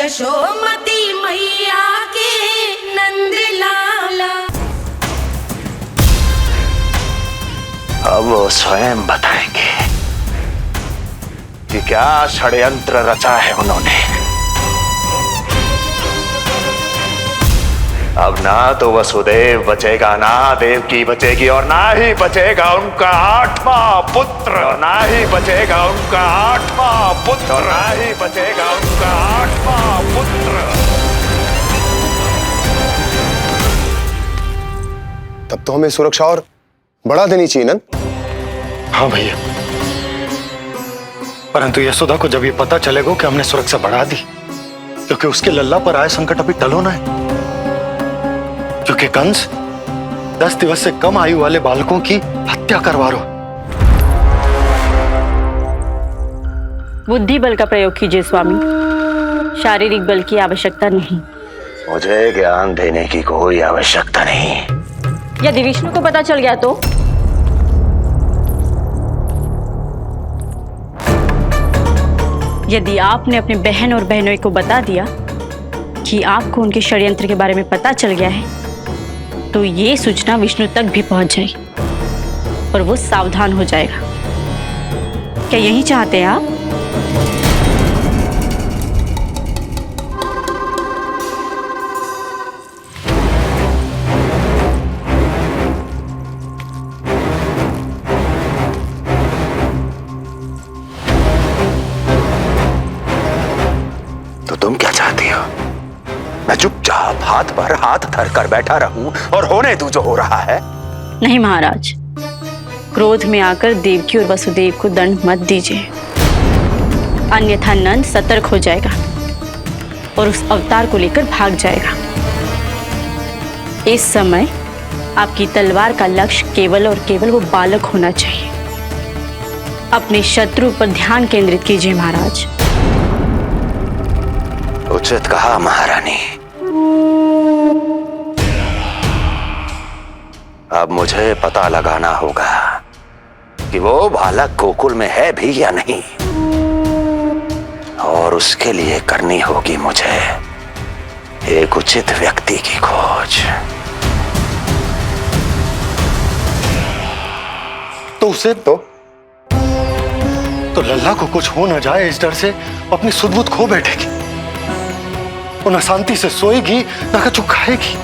यशोमती मैया के नंद लाला। अब वो स्वयं बताएंगे कि क्या षड्यंत्र रचा है उन्होंने। अब ना तो वसुदेव बचेगा, ना देवकी बचेगी, और ना ही बचेगा उनका 8वां पुत्र, ना ही बचेगा उनका 8वां पुत्र, ना ही बचेगा उनका 8वां पुत्र। तब तो हमें सुरक्षा और बढ़ा देनी चाहिए नंद। हाँ भैया, परंतु यशोदा को जब ये पता चलेगा कि हमने सुरक्षा बढ़ा दी, क्योंकि उसके लल्ला पर आए संकट अभी टल होना है। क्योंकि कंस 10 दिवस से कम आयु वाले बालकों की हत्या करवा रहा। बुद्धि बल का प्रयोग कीजिए स्वामी, शारीरिक बल की आवश्यकता नहीं। मुझे ज्ञान देने की कोई आवश्यकता नहीं। यदि विष्णु को पता चल गया तो? यदि आपने अपने बहन और बहनों को बता दिया कि आपको उनके षड्यंत्र के बारे में पता चल गया है, तो ये सूचना विष्णु तक भी पहुंच जाएगी और वो सावधान हो जाएगा। क्या यही चाहते हैं आप? तो तुम क्या चाहती हो? मैं चुपचाप हाथ पर हाथ धर कर बैठा रहूं और होने दूं जो हो रहा है? नहीं महाराज, क्रोध में आकर देवकी और वसुदेव को दंड मत दीजिए, अन्यथा नंद सतर्क हो जाएगा और उस अवतार को लेकर भाग जाएगा। इस समय आपकी तलवार का लक्ष्य केवल और केवल वो बालक होना चाहिए। अपने शत्रु पर ध्यान केंद्रित कीजिए महाराज। उचित कहा महारानी। अब मुझे पता लगाना होगा कि वो बालक गोकुल में है भी या नहीं, और उसके लिए करनी होगी मुझे एक उचित व्यक्ति की खोज। तो उसे तो लल्ला को कुछ हो ना जाए, इस डर से अपनी सुध-बुध खो बैठेगी। वो न शांति से सोएगी, न कुछ खाएगी।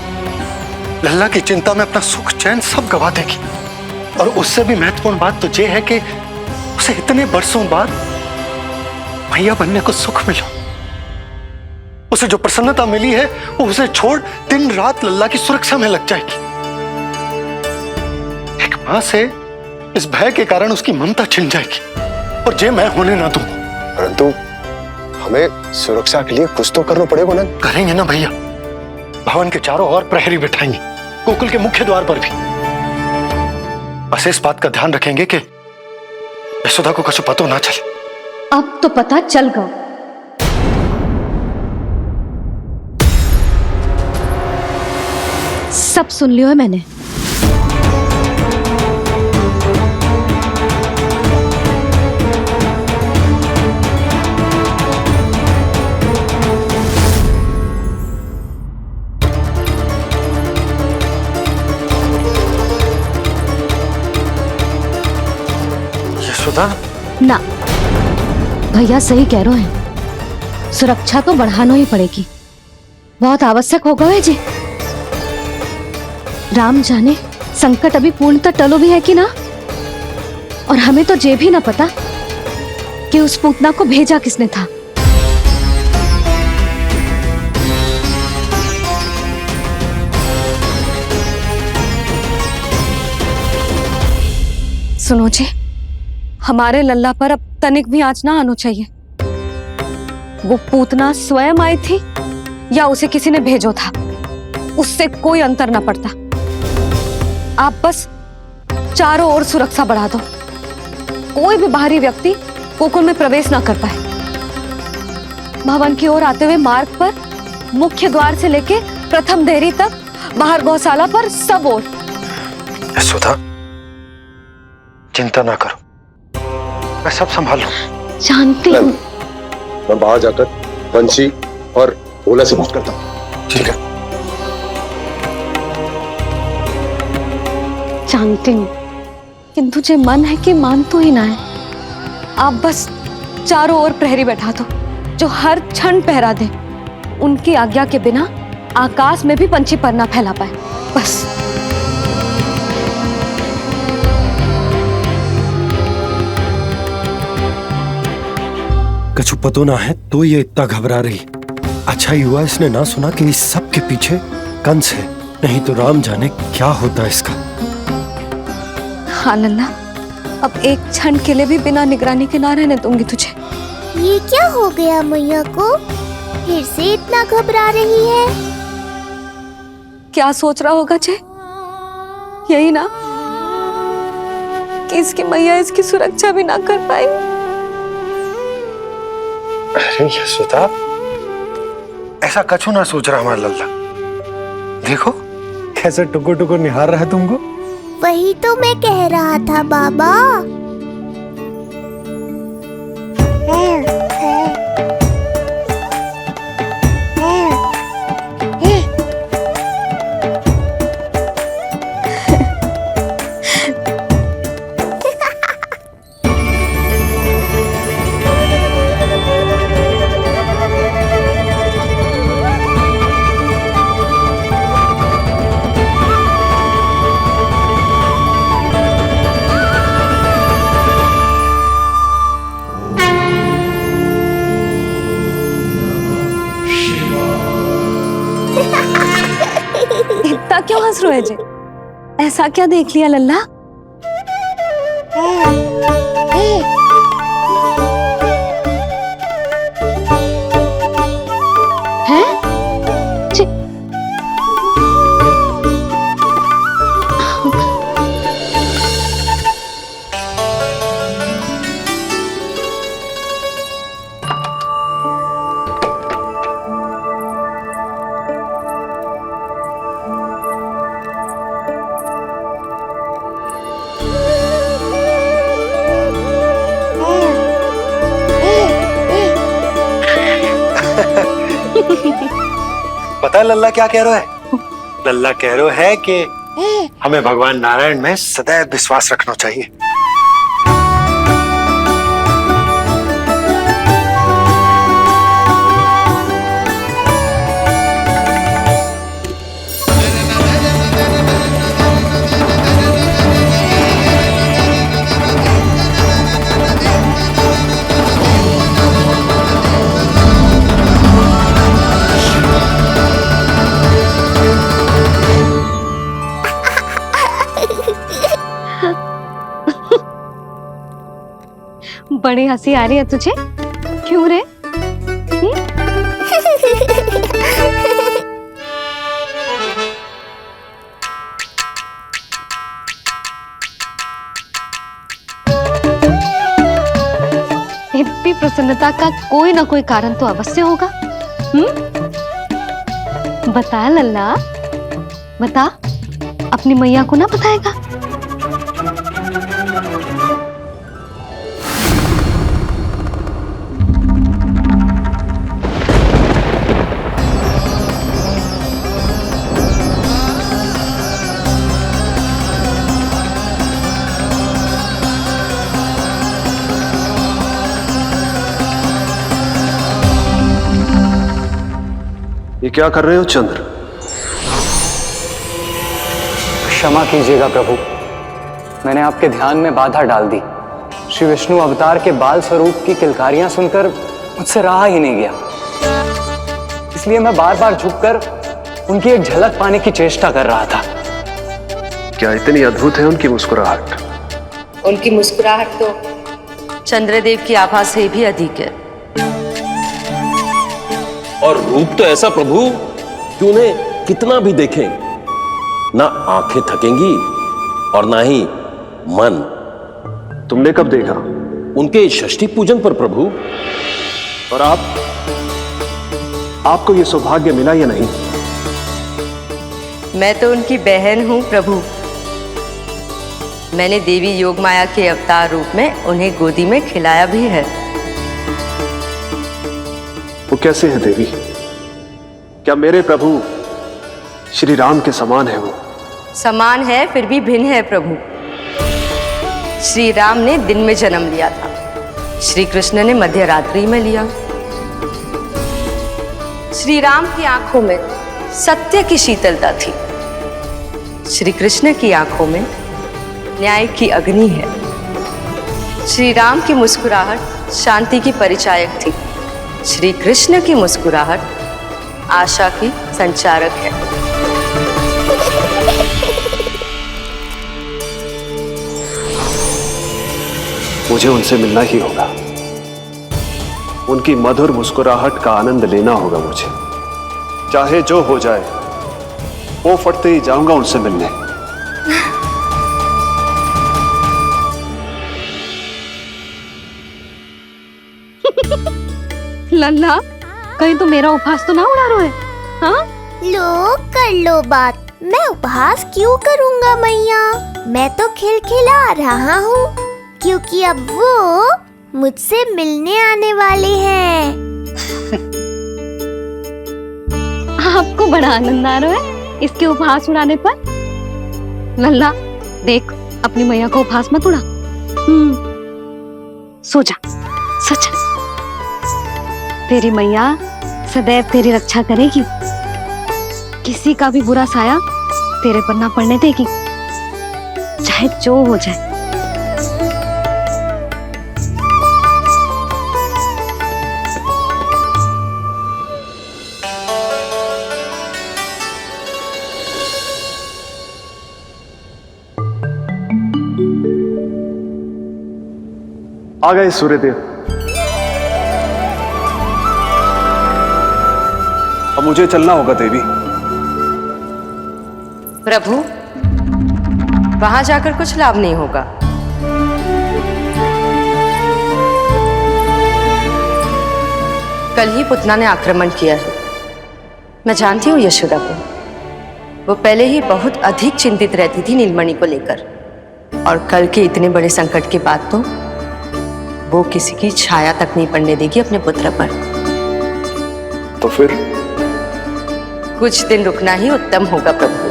लल्ला की चिंता में अपना सुख चैन सब गवा देगी। और उससे भी महत्वपूर्ण बात तो ये है कि उसे इतने बरसों बाद मैया बनने को सुख मिला। उसे जो प्रसन्नता मिली है वो उसे छोड़ दिन रात लल्ला की सुरक्षा में लग जाएगी। एक मां से इस भय के कारण उसकी ममता छिन जाएगी, और ये मैं होने ना दूं। परंतु हमें सुरक्षा के लिए कुछ तो करना पड़ेगा ना। करेंगे ना भैया, भवन के चारों ओर प्रहरी बिठाएंगे, गोकुल के मुख्य द्वार पर भी। बस इस बात का ध्यान रखेंगे कि यशोदा को कुछ पता ना चले। अब तो पता चल गया। सब सुन लियो है मैंने। यशोदा ना, भैया सही कह रहे हैं, सुरक्षा तो बढ़ाना ही पड़ेगी, बहुत आवश्यक होगा है जी। राम जाने संकट अभी पूर्णतः टलो भी है कि ना, और हमें तो ये भी ना पता कि उस पूतना को भेजा किसने था। सुनो जी, हमारे लल्ला पर अब तनिक भी आंच ना आना चाहिए। वो पूतना स्वयं आई थी या उसे किसी ने भेजो था, उससे कोई अंतर ना पड़ता। आप बस चारों ओर सुरक्षा बढ़ा दो, कोई भी बाहरी व्यक्ति गोकुल में प्रवेश ना कर पाए। भवन की ओर आते हुए मार्ग पर मुख्य द्वार से लेके प्रथम देहरी तक, बाहर गौशाला पर, सब ओर। यशोदा चिंता ना करो, मैं सब संभाल लूं। जानती हूँ। मैं बाहर जाकर बंसी और ओला से बात करता हूँ। ठीक है। जानती हूँ, किंतु तुझे मन है कि मान तो ही ना है। आप बस चारों ओर प्रहरी बैठा दो जो हर क्षण पहरा दे। उनकी आज्ञा के बिना आकाश में भी पंछी पर ना फैला पाए, बस। कछु पतो ना है तो ये इतना घबरा रही। अच्छा ही हुआ इसने ना सुना कि इस सब के पीछे कंस है, नहीं तो राम जाने क्या होता इसका। हाँ लल्ला, अब एक क्षण के लिए भी बिना निगरानी के ना रहने दूंगी तुझे। ये क्या हो गया मैया को? फिर से इतना घबरा रही है। क्या सोच रहा होगा चे? यही ना कि इसकी मैया इसकी सुरक्षा भी ना कर पाई। अरे यशोदा, ऐसा कछु ना सोच रहा हमारा लल्ला। देखो कैसे टुकुर टुकुर निहार रहा है तुमको। वही तो मैं कह रहा था बाबा। इतना क्यों हंस रहे जे? ऐसा क्या देख लिया लल्ला? हैं? पता है लल्ला क्या कह रहा है? लल्ला कह रहा है कि हमें भगवान नारायण में सदैव विश्वास रखना चाहिए। बड़ी हंसी आ रही है तुझे, क्यों रे? इतनी प्रसन्नता का कोई ना कोई कारण तो अवश्य होगा। बता लल्ला, बता। अपनी मैया को ना बताएगा? ये क्या कर रहे हो चंद्र? क्षमा कीजिएगा प्रभु, मैंने आपके ध्यान में बाधा डाल दी। श्री विष्णु अवतार के बाल स्वरूप की किलकारियां सुनकर मुझसे रहा ही नहीं गया, इसलिए मैं बार बार झुककर उनकी एक झलक पाने की चेष्टा कर रहा था। क्या इतनी अद्भुत है उनकी मुस्कुराहट? उनकी मुस्कुराहट तो चंद्रदेव की आभा से भी अधिक है। और रूप तो ऐसा प्रभु कि उन्हें कितना भी देखें ना आंखें थकेंगी और ना ही मन। तुमने कब देखा? उनके षष्ठी पूजन पर प्रभु। और आपको ये सौभाग्य मिला या नहीं? मैं तो उनकी बहन हूँ प्रभु। मैंने देवी योगमाया के अवतार रूप में उन्हें गोदी में खिलाया भी है। वो कैसे है देवी? क्या मेरे प्रभु श्री राम के समान है वो? समान है फिर भी भिन्न है प्रभु। श्री राम ने दिन में जन्म लिया था, श्री कृष्ण ने मध्य रात्रि में लिया। श्री राम की आंखों में सत्य की शीतलता थी, श्री कृष्ण की आंखों में न्याय की अग्नि है। श्री राम की मुस्कुराहट शांति की परिचायक थी, श्री कृष्ण की मुस्कुराहट आशा की संचारक है। मुझे उनसे मिलना ही होगा, उनकी मधुर मुस्कुराहट का आनंद लेना होगा मुझे। चाहे जो हो जाए, वो फटते ही जाऊंगा उनसे मिलने। लल्ला, कहीं तो मेरा उपहास तो ना उड़ा रहे है? हाँ? लो कर लो बात, मैं उपहास क्यों करूँगा मैया? मैं तो खिलखिला रहा हूँ, क्योंकि अब वो मुझसे मिलने आने वाले हैं। आपको बड़ा आनंद आ रहा है इसके उपहास उड़ाने पर? लल्ला देख, अपनी मैया को उपहास मत उड़ा। सो जा, सच तेरी मैया सदैव तेरी रक्षा करेगी, किसी का भी बुरा साया तेरे पर ना पड़ने देगी, चाहे जो हो जाए। आ गए सूर्यदेव। अब मुझे चलना होगा देवी। प्रभु, वहां जाकर कुछ लाभ नहीं होगा। कल ही पुतना ने आक्रमण किया है। मैं जानती हूँ यशोदा को, वो पहले ही बहुत अधिक चिंतित रहती थी नीलमणि को लेकर, और कल के इतने बड़े संकट के बाद तो वो किसी की छाया तक नहीं पड़ने देगी अपने पुत्र पर। तो फिर कुछ दिन रुकना ही उत्तम होगा प्रभु।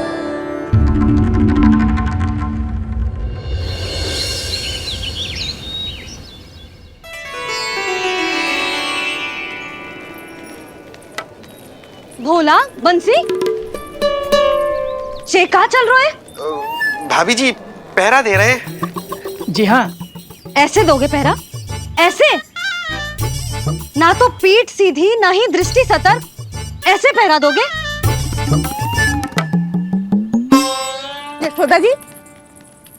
भोला, बंसी, ये कहाँ चल रहा है? भाभी जी पहरा दे रहे हैं। जी हाँ। ऐसे दोगे पहरा? ऐसे? ना तो पीठ सीधी ना ही दृष्टि सतर्क, ऐसे पहरा दोगे? यशोदा जी,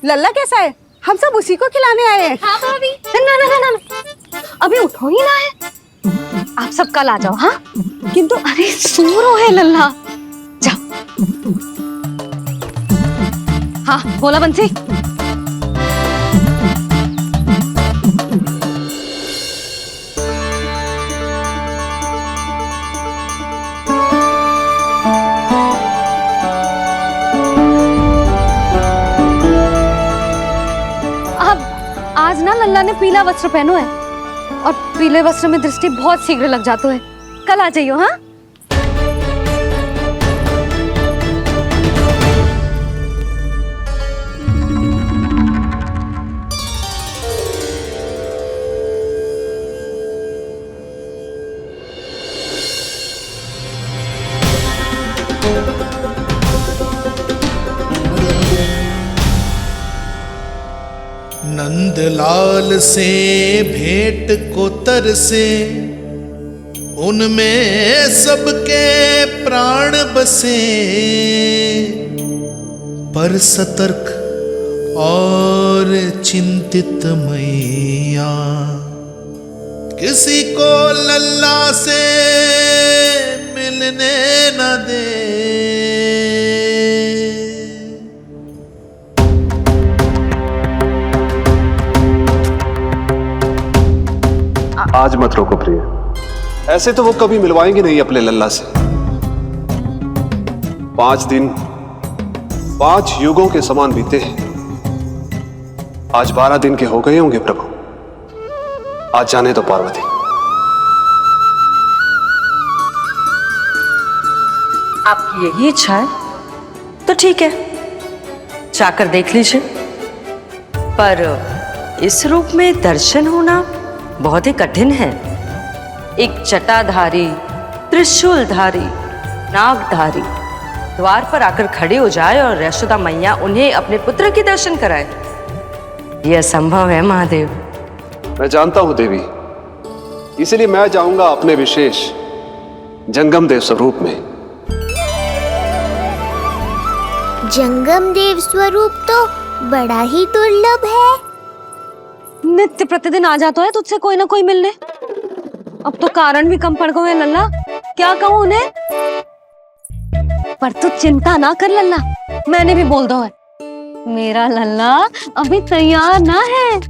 लल्ला कैसा है? हम सब उसी को खिलाने आए हैं। हाँ भाभी। ना ना ना ना, अभी उठो ही ना है। आप सब कल आ जाओ। हाँ, किंतु अरे सूरो है लल्ला, जाओ। हाँ बोला बंसी। आज ना लल्ला ने पीला वस्त्र पहनो है, और पीले वस्त्र में दृष्टि बहुत शीघ्र लग जाती है। कल आ जाइयो। हाँ, नंदलाल से भेंट को तरसे, उनमें सबके प्राण बसे, पर सतर्क और चिंतित मैया किसी को लल्ला से मिलने न दे। आज मत रोको प्रिय, ऐसे तो वो कभी मिलवाएंगे नहीं अपने लल्ला से। 5 दिन 5 युगों के समान बीते हैं, आज 12 दिन के हो गए होंगे प्रभु। आज जाने दो पार्वती। आपकी यही इच्छा है तो ठीक है, जाकर देख लीजिए। पर इस रूप में दर्शन होना बहुत ही कठिन है। एक जटाधारी, त्रिशूलधारी, नागधारी द्वार पर आकर खड़े हो जाए और यशोदा मैया उन्हें अपने पुत्र के दर्शन कराए, यह असंभव है महादेव। मैं जानता हूं देवी, इसलिए मैं जाऊंगा अपने विशेष जंगम देव स्वरूप में। जंगम देव स्वरूप तो बड़ा ही दुर्लभ है। नित्य प्रतिदिन आ जाता है तुझसे कोई ना कोई मिलने। अब तो कारण भी कम पड़ गए हैं लल्ला, क्या कहूँ उन्हें। पर तू चिंता ना कर लल्ला, मैंने भी बोल दो है मेरा लल्ला अभी तैयार ना है।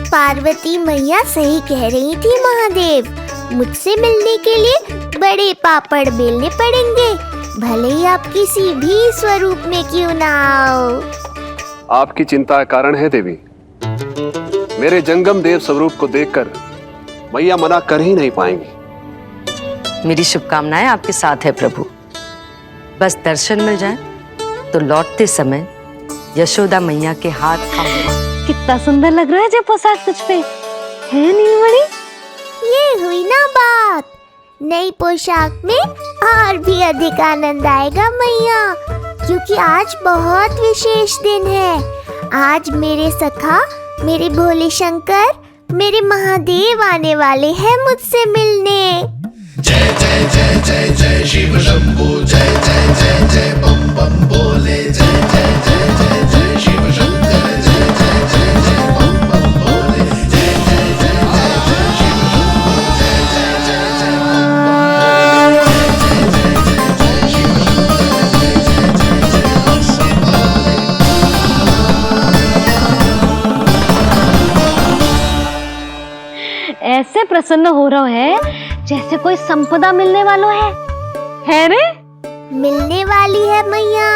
पार्वती मैया सही कह रही थी महादेव, मुझसे मिलने के लिए बड़े पापड़ बेलने पड़ेंगे, भले ही आप किसी भी स्वरूप में क्यों ना आओ। आपकी चिंता का कारण है देवी। मेरे जंगम देव स्वरूप को देखकर मैया मना कर ही नहीं पाएंगी। मेरी शुभकामनाएं आपके साथ है प्रभु। बस दर्शन मिल जाए तो लौटते समय यशोदा मैया के हाथ थामे। कितना सुंदर लग रहा है जे पोशाक तुझ पे, है नीलमणि? ये हुई ना बात, नई पोशाक में और भी अधिक आनंद आएगा मैया, क्योंकि आज बहुत विशेष दिन है। आज मेरे सखा, मेरे भोले शंकर, मेरे महादेव आने वाले हैं मुझसे मिलने। जय जय जय जय जय शिव शंभू, जय जय जय जय बम बम बोले, जय जय जय जय जय शिव शंकर, जय जय जय जय बम बम बोले, जय जय जय जय जय शिव शंभू, जय जय जय जय बम बम बोले, जय जय जय जय शिव शंकर, जय जय जय जय ऐसे प्रसन्न हो रहा है जैसे कोई संपदा मिलने वालों है रे? मिलने वाली है मैया,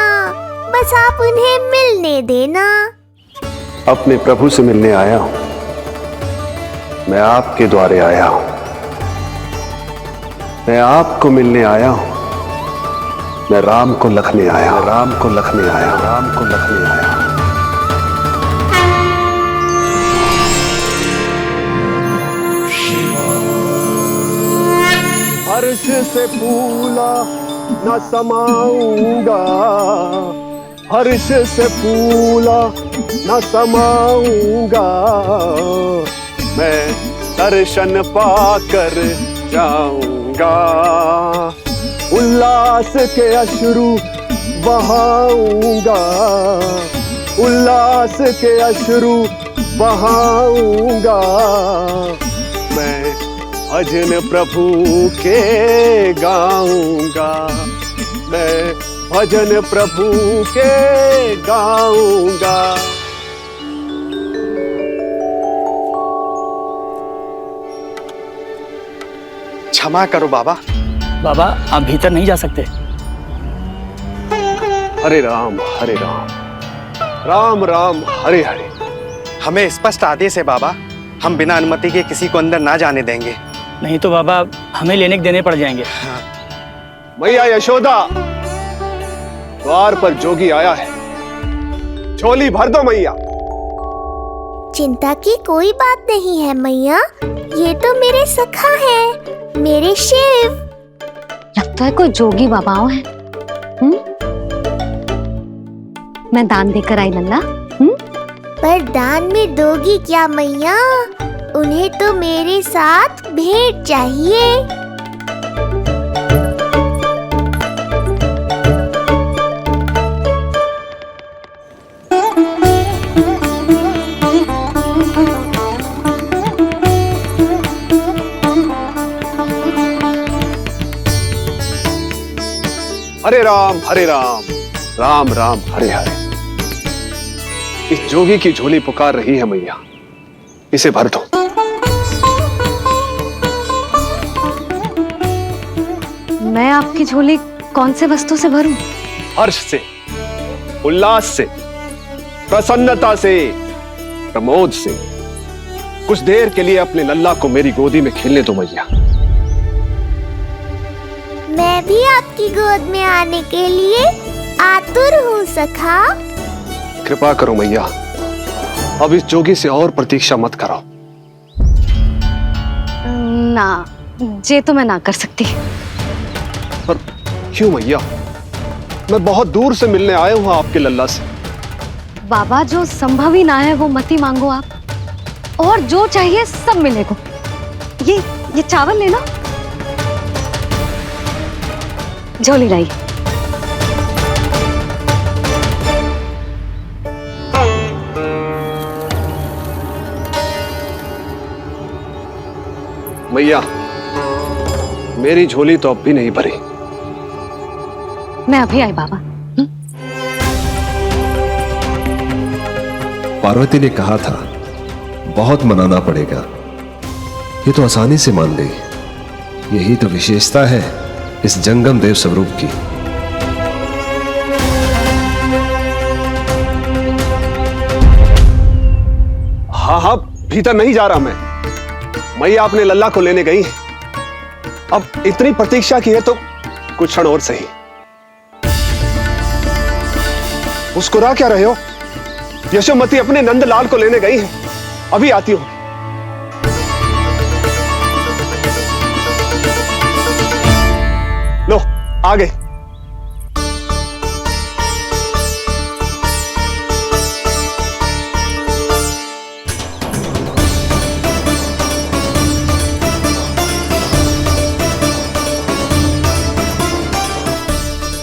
बस आप उन्हें मिलने देना। अपने प्रभु से मिलने आया हूं, मैं आपके द्वारे आया हूं, मैं आपको मिलने आया हूं, मैं राम को लखने आया, राम को लखने आया, राम को लखने आया। हर्ष से फूला न समाऊंगा, हर्ष से फूला न समाऊंगा, मैं दर्शन पाकर जाऊंगा, उल्लास के अश्रु बहाऊंगा, उल्लास के अश्रु बहाऊंगा, मैं भजन प्रभु के गाऊंगा, मैं भजन प्रभु के गाऊंगा। क्षमा करो बाबा। बाबा आप भीतर नहीं जा सकते। हरे राम हरे राम, राम राम हरे हरे। हमें स्पष्ट आदेश है बाबा, हम बिना अनुमति के किसी को अंदर ना जाने देंगे। नहीं तो बाबा हमें लेने के देने पड़ जाएंगे। मैया यशोदा, द्वार पर जोगी आया है, झोली भर दो मैया। चिंता की कोई बात नहीं है मैया, ये तो मेरे सखा है, मेरे शिव। लगता है कोई जोगी बाबाओं है। मैं दान देकर आई लल्ला। पर दान में दोगी क्या मैया? उन्हें तो मेरे साथ भेंट चाहिए। हरे राम हरे राम, राम राम हरे हरे। इस जोगी की झोली पुकार रही है मैया, इसे भर दो। मैं आपकी झोली कौन से वस्तु से भरूं? हर्ष से, उल्लास से, प्रसन्नता से, प्रमोद से। कुछ देर के लिए अपने लल्ला को मेरी गोदी में खेलने दो मैया। मैं भी आपकी गोद में आने के लिए आतुर हूँ सखा। कृपा करो मैया, अब इस जोगी से और प्रतीक्षा मत कराओ। ना, जे तो मैं ना कर सकती। पर क्यों मैया? मैं बहुत दूर से मिलने आया हूँ आपके लल्ला से। बाबा, जो संभव ही ना है वो मत ही मांगो आप, और जो चाहिए सब मिलेगा। ये चावल लेना, झोली लाई। मैया, मेरी झोली तो अब भी नहीं भरी। मैं अभी आई बाबा। पार्वती ने कहा था बहुत मनाना पड़ेगा, ये तो आसानी से मान गई। यही तो विशेषता है इस जंगम देव स्वरूप की। हाँ, भीतर नहीं जा रहा मैं। मैया अपने लल्ला को लेने गई है। अब इतनी प्रतीक्षा की है तो कुछ क्षण और सही। मुस्कुरा क्या रहे हो? यशोमती अपने नंदलाल को लेने गई है, अभी आती हूं। लो, आ गए।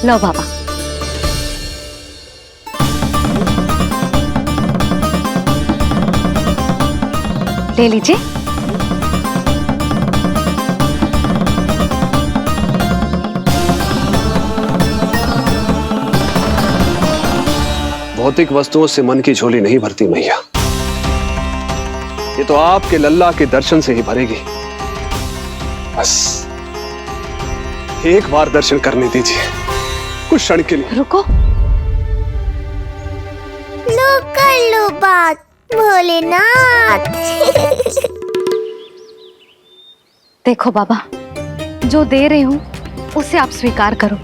लो बाबा। ले लीजिए। भौतिक वस्तुओं से मन की झोली नहीं भरती मैया, ये तो आपके लल्ला के दर्शन से ही भरेगी। बस एक बार दर्शन करने दीजिए, कुछ क्षण के लिए। रुको, लो कर लो बात भोलेनाथ। देखो बाबा, जो दे रही हूं उसे आप स्वीकार करो।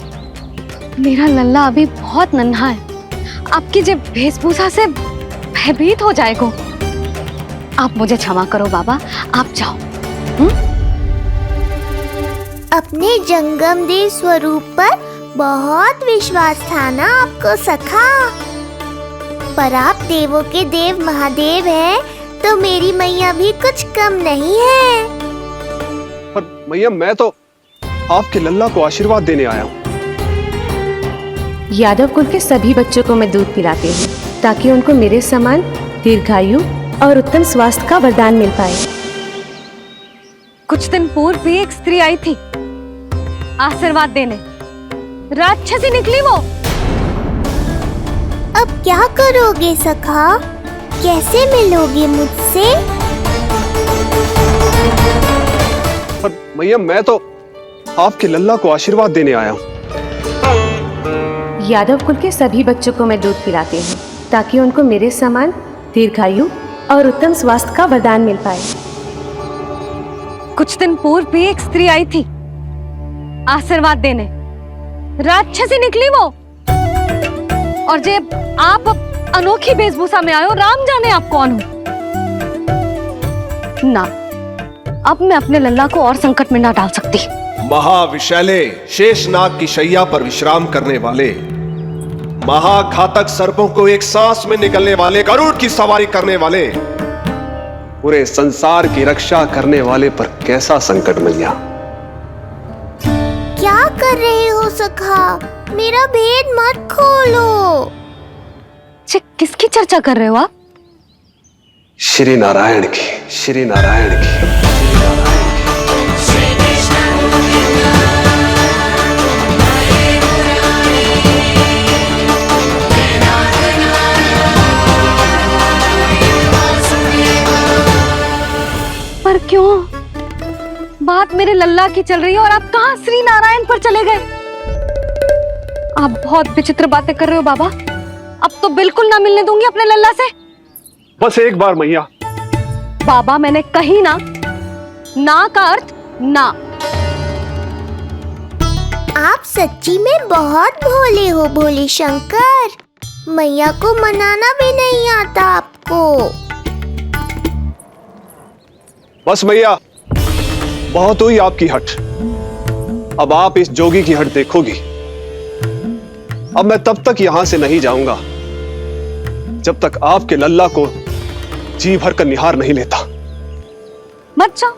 मेरा लल्ला अभी बहुत नन्हा है, आपकी जब वेशभूषा से भयभीत हो जाएगा। आप मुझे क्षमा करो बाबा, आप जाओ। अपने जंगम देव स्वरूप पर बहुत विश्वास था ना आपको सखा, पर आप देवों के देव महादेव हैं, तो मेरी मैया भी कुछ कम नहीं है। पर मैया, मैं तो आपके लल्ला को आशीर्वाद देने आया हूँ। यादव कुल के सभी बच्चों को मैं दूध पिलाती हूँ, ताकि उनको मेरे समान दीर्घायु और उत्तम स्वास्थ्य का वरदान मिल पाए। कुछ दिन पूर्व भी एक स्त्री आई थी आशीर्वाद देने, राक्षसी निकली वो। अब क्या करोगे सखा? कैसे मिलोगे मुझसे? पर मैया, मैं तो आपके लल्ला को आशीर्वाद देने आया हूँ। यादव कुल के सभी बच्चों को मैं दूध पिलाती हूँ, ताकि उनको मेरे समान दीर्घायु और उत्तम स्वास्थ्य का वरदान मिल पाए। कुछ दिन पूर्व भी एक स्त्री आई थी आशीर्वाद देने, राक्षसी निकली वो। और जब आप अनोखी वेशभूषा में आए हो, राम जाने आप कौन हो। ना, अब मैं अपने लल्ला को और संकट में ना डाल सकती। महाविशैले शेषनाग की शैया पर विश्राम करने वाले, महाघातक सर्पों को एक सांस में निकलने वाले, गरुड़ की सवारी करने वाले, पूरे संसार की रक्षा करने वाले पर कैसा संकट मैया। क्या कर रहे हो सखा? मेरा भेद मत खोलो। किसकी चर्चा कर रहे हो आप? श्री नारायण की, श्री नारायण की। पर क्यों? बात मेरे लल्ला की चल रही है और आप कहाँ श्री नारायण पर चले गए? आप बहुत विचित्र बातें कर रहे हो बाबा। अब तो बिल्कुल ना मिलने दूंगी अपने लल्ला से। बस एक बार मैया। बाबा, मैंने कही ना, ना का अर्थ ना। आप सच्ची में बहुत भोले हो भोले शंकर। मैया को मनाना भी नहीं आता आपको। बस मैया, बहुत हुई आपकी हट। अब आप इस जोगी की हट देखोगी। अब मैं तब तक यहां से नहीं जाऊंगा जब तक आपके लल्ला को जी भर कर निहार नहीं लेता। मत जाओ।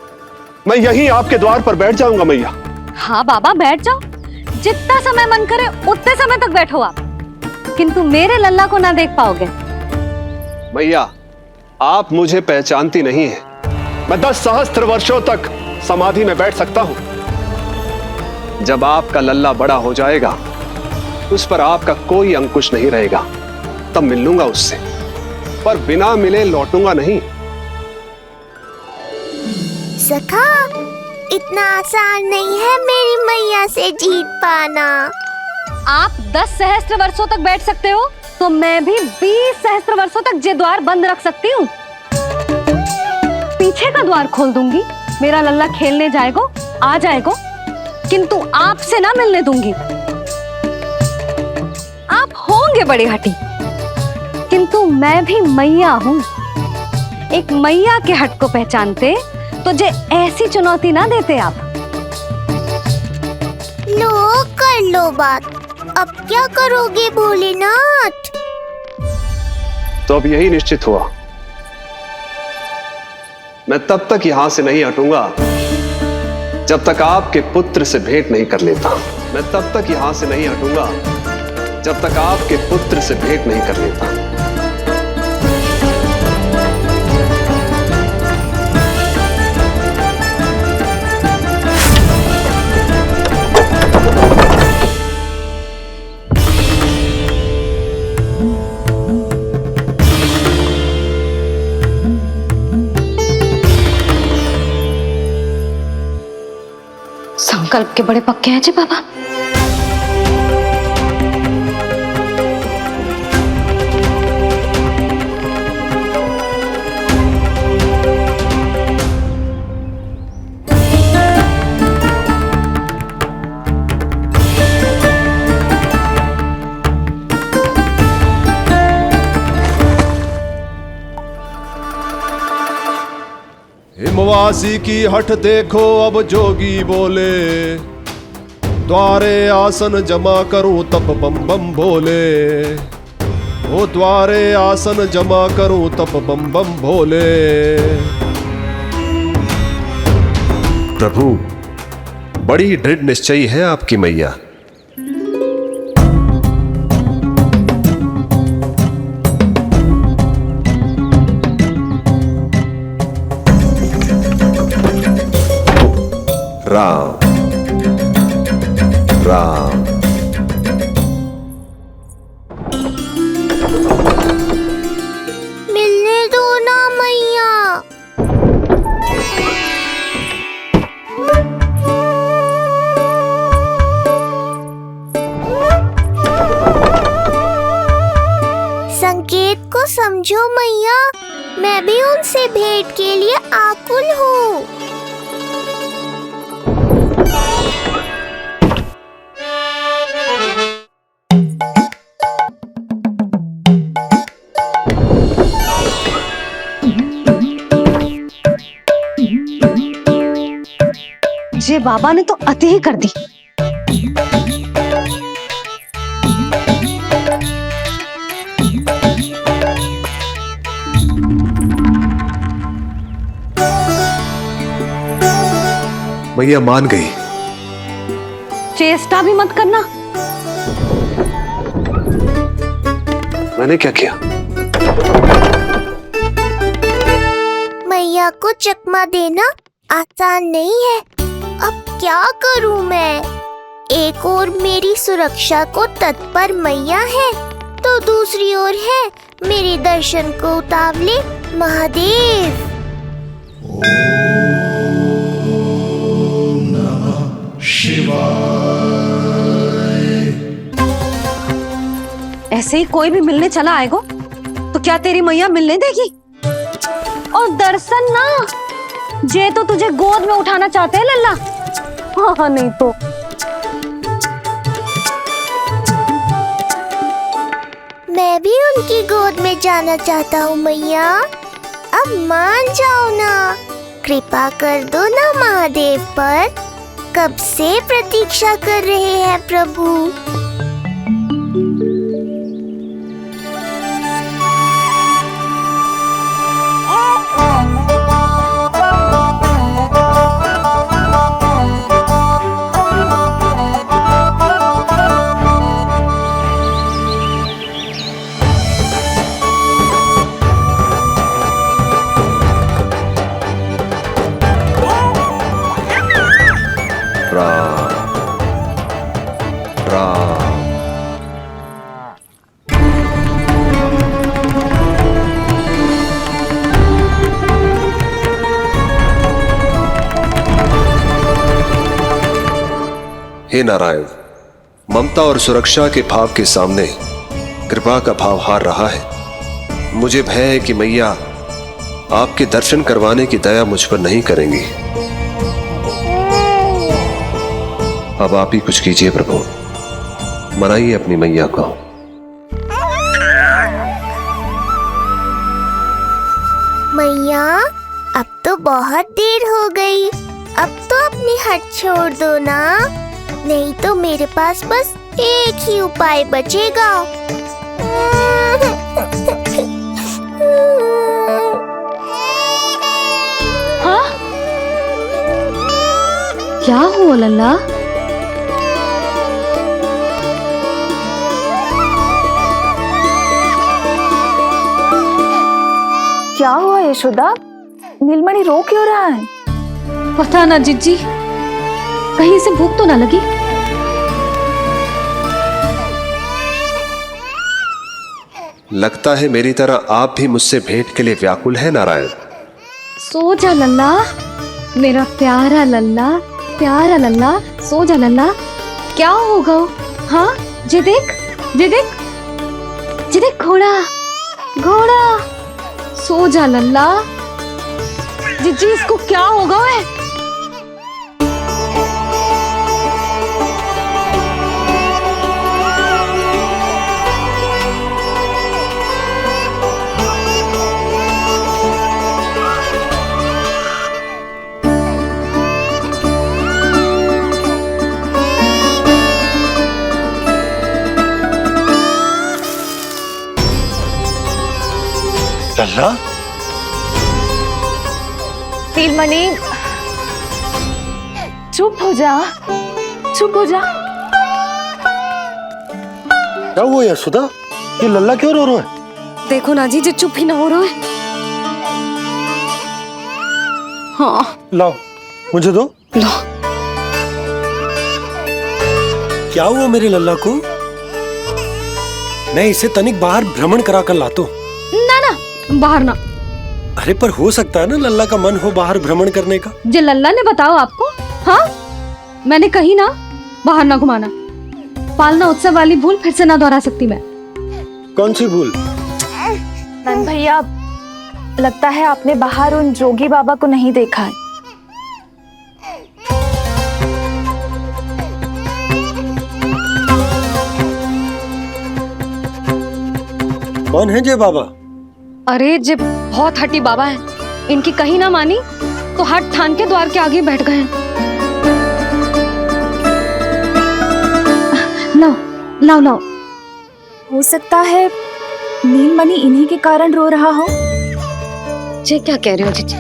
मैं यहीं आपके द्वार पर बैठ जाऊंगा मैया। हाँ बाबा बैठ जाओ, जितना समय मन करे उतने समय तक बैठो आप, किंतु मेरे लल्ला को ना देख पाओगे। मैया, आप मुझे पहचानती नहीं है। मैं 10 सहस्त्र वर्षों तक समाधि में बैठ सकता हूं। जब आपका लल्ला बड़ा हो जाएगा, उस पर आपका कोई अंकुश नहीं रहेगा, तब मिल लूंगा उससे, पर बिना मिले लौटूंगा नहीं। सखा, इतना आसान नहीं है मेरी मैया से जीत पाना। आप 10 सहस्त्र वर्षों तक बैठ सकते हो, तो मैं भी 20 सहस्त्र वर्षों तक ये द्वार बंद रख सकती हूँ। पीछे का द्वार खोल दूंगी, मेरा लल्ला खेलने जाएगा, आ जाएगा, किंतु आपसे ना मिलने दूंगी। आप होंगे बड़ी हठी, किंतु मैं भी मैया हूँ। एक मैया के हट को पहचानते तो जे ऐसी चुनौती ना देते आप। लो कर लो बात, अब क्या करोगे भोलेनाथ? तो अब यही निश्चित हुआ, मैं तब तक यहां से नहीं हटूंगा जब तक आपके पुत्र से भेंट नहीं कर लेता। मैं तब तक यहां से नहीं हटूंगा जब तक आपके पुत्र से भेंट नहीं कर लेता। संकल्प के बड़े पक्के हैं जी बाबा। हिमवासी की हठ देखो अब जोगी बोले, द्वारे आसन जमा करूं तप बम बम भोले। ओ द्वारे आसन जमा करूं तप बम बम भोले। प्रभु, बड़ी दृढ़ निश्चयी है आपकी मैया। राम राम। मिलने दो ना मैया। संकेत को समझो मैया, मैं भी उनसे भेंट के लिए आकुल हूँ। जे बाबा ने तो अति ही कर दी। मैया मान गई। चेष्टा भी मत करना। मैंने क्या किया? मैया को चकमा देना आसान नहीं है। अब क्या करूं मैं? एक ओर मेरी सुरक्षा को तत्पर मैया है, तो दूसरी ओर है मेरे दर्शन को उतावले महादेव। ऐसे ही कोई भी मिलने चला आएगा तो क्या तेरी मैया मिलने देगी? और दर्शन ना, जे तो तुझे गोद में उठाना चाहते हैं लल्ला। हाँ नहीं तो भी उनकी गोद में जाना चाहता हूँ मैया। अब मान जाओ ना, कृपा कर दो ना महादेव पर। कब से प्रतीक्षा कर रहे हैं प्रभु। हे नारायण, ममता और सुरक्षा के भाव के सामने कृपा का भाव हार रहा है। मुझे भय है कि मैया आपके दर्शन करवाने की दया मुझ पर नहीं करेंगी। अब आप ही कुछ कीजिए प्रभु, मनाइए अपनी मैया को। मैया अब तो बहुत देर हो गई, अब तो अपनी हट छोड़ दो ना, नहीं तो मेरे पास बस एक ही उपाय बचेगा। हाँ? क्या हुआ लल्ला? क्या हुआ यशोदा? नीलमणि रो क्यों रहा है? पता ना जीजी, कहीं से भूख तो ना लगी। लगता है मेरी तरह आप भी मुझसे भेंट के लिए व्याकुल है नारायण। सो जा लल्ला, मेरा प्यारा लल्ला, प्यारा लल्ला, सो जा लल्ला। क्या होगा? हाँ, जे देख, जे देख, जे देख, घोड़ा, घोड़ा। सो जा लल्ला। जीजी इसको क्या होगा? है लल्ला, नीलमणि चुप हो जा, चुप हो जा। क्या हुआ यशोदा? ये लल्ला क्यों रो रहा है? देखो ना जी, जो चुप ही ना हो रहा है। हाँ, लाओ मुझे दो। लो। क्या हुआ मेरे लल्ला को? मैं इसे तनिक बाहर भ्रमण करा कर लाता हूँ। ना ना, बाहर ना। अरे पर हो सकता है ना लल्ला का मन हो बाहर भ्रमण करने का। जे लल्ला ने बताओ आपको? हाँ, मैंने कही ना बाहर ना घुमाना। पालना उत्सव वाली भूल फिर से ना दोहरा सकती मैं। कौन सी भूल? नंद भैया, लगता है आपने बाहर उन जोगी बाबा को नहीं देखा है। कौन है जय बाबा? अरे जे बहुत हट्टी बाबा है, इनकी कहीं ना मानी तो हट ठान के द्वार के आगे बैठ गए। लाओ लाओ लाओ। हो सकता है नीलमणि इन्हीं के कारण रो रहा हो। जे क्या कह रहे हो जीजी?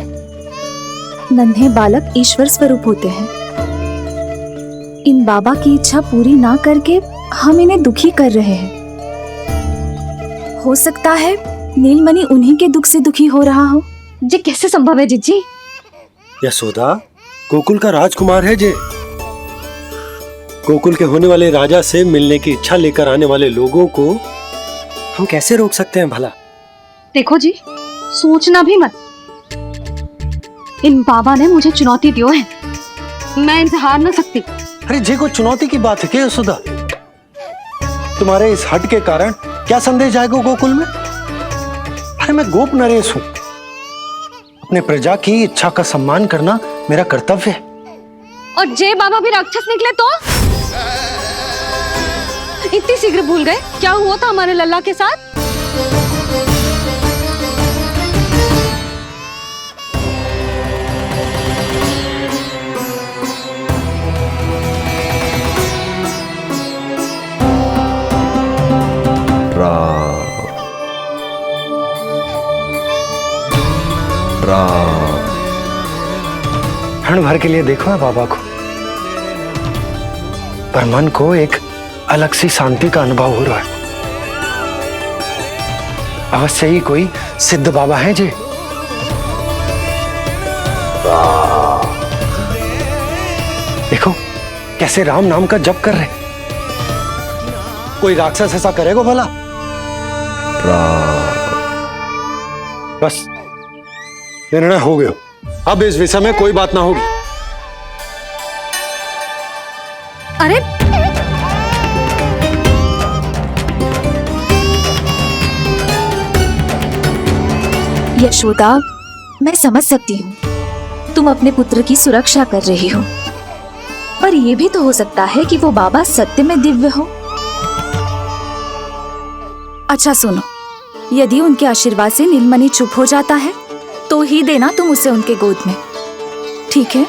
नन्हे बालक ईश्वर स्वरूप होते हैं। इन बाबा की इच्छा पूरी ना करके हम इन्हें दुखी कर रहे हैं। हो सकता है नीलमणि उन्हीं के दुख से दुखी हो रहा हो। जे कैसे संभव है जीजी? यशोदा, गोकुल का राजकुमार है जे। गोकुल के होने वाले राजा से मिलने की इच्छा लेकर आने वाले लोगों को हम कैसे रोक सकते हैं भला? देखो जी, सोचना भी मत। इन बाबा ने मुझे चुनौती दियो है, मैं इनसे हार ना सकती। अरे जे को चुनौती की बात है क्या यशोदा? तुम्हारे इस हट के कारण क्या संदेश जाएगा गोकुल में? अरे मैं गोप नरेश हूं, अपने प्रजा की इच्छा का सम्मान करना मेरा कर्तव्य है। और जय बाबा भी राक्षस निकले तो? इतनी शीघ्र भूल गए क्या हुआ था हमारे लल्ला के साथ? भर के लिए देखो है बाबा को, पर मन को एक अलग सी शांति का अनुभव हो रहा है। अवश्य ही कोई सिद्ध बाबा है जी। देखो कैसे राम नाम का जप कर रहे। कोई राक्षस ऐसा करेगा भला? बस निर्णय हो गया, अब इस विषय में कोई बात ना होगी। अरे यशोदा, मैं समझ सकती हूँ तुम अपने पुत्र की सुरक्षा कर रही हो, पर यह भी तो हो सकता है कि वो बाबा सत्य में दिव्य हो। अच्छा सुनो, यदि उनके आशीर्वाद से नीलमणि चुप हो जाता है तो ही देना तुम उसे उनके गोद में, ठीक है?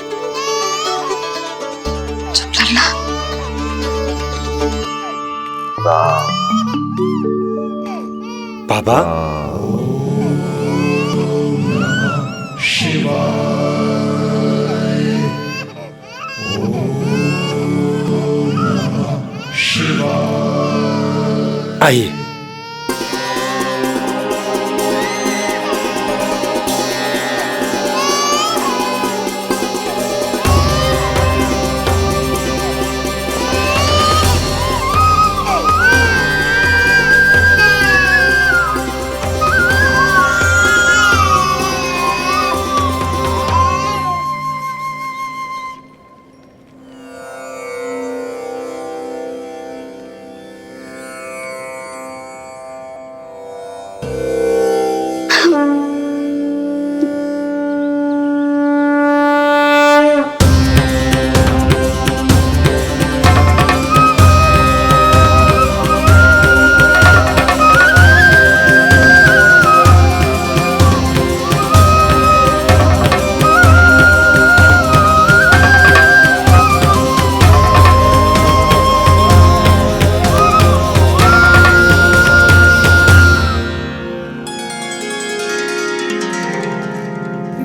चुप लल्ला। बाबा आइए।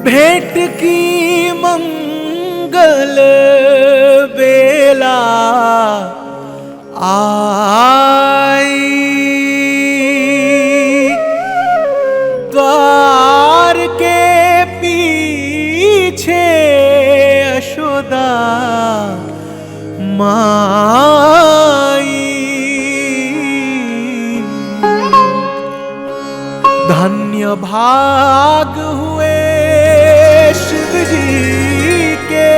भेंट की मंगल बेला आई, द्वार के पीछे यशोदा माई। धन्य भाग हुए शिव जी के,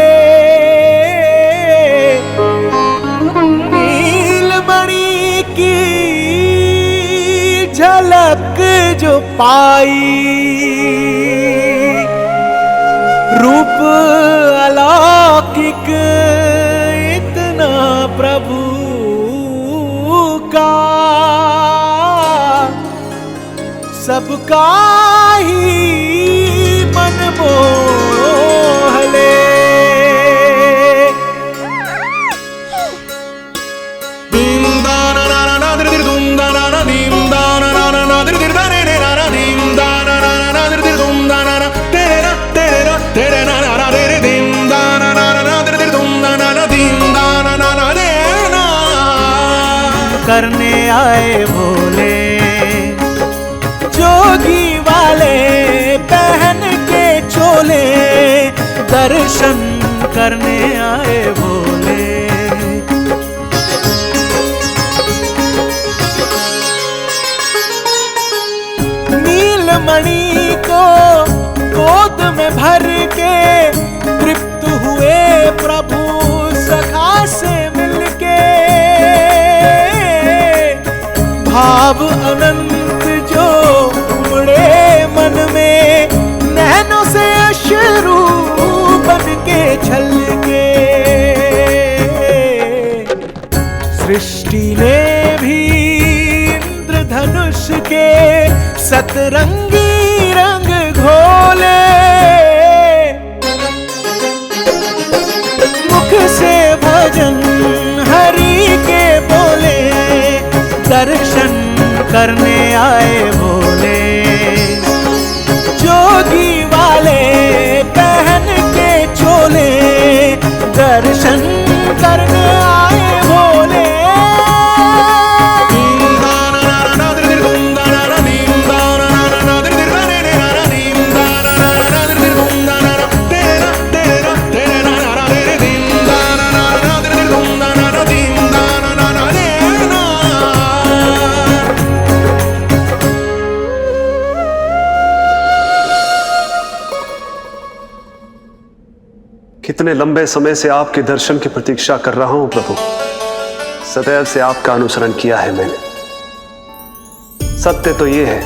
नीलमणि की झलक जो पाई। रूप अलौकिक इतना प्रभु का, सबका ही मन मोह ले। दीम दाना ना ना दिर दिर दुम दाना ना, दीम दाना ना ना दिर दिर दाने ने ना, दीम दाना ना दिर दिर दुम दाना ना, तेरे ना ना तेरे दीम दाना ना दिर दिर दुम दाना ना, दीम दाना ना रे ना। करने आए भोले जोगी वाले पहन के चोले, दर्शन करने आए भोले। नीलमणि को गोद में भर के तृप्त हुए प्रभु सखा से मिलके। भाव अनंत जो उमड़े मन में, नैनों से अश्रु बन के छलके। सृष्टि ने भी इंद्रधनुष के सतरंगी रंग घोले। मुख से भजन हरि के बोले, दर्शन करने आए भोले। जोगी वाले पहन के चोले, दर्शन करने आए भोले। कितने लंबे समय से आपके दर्शन की प्रतीक्षा कर रहा हूं प्रभु। सदैव से आपका अनुसरण किया है मैंने। सत्य तो यह है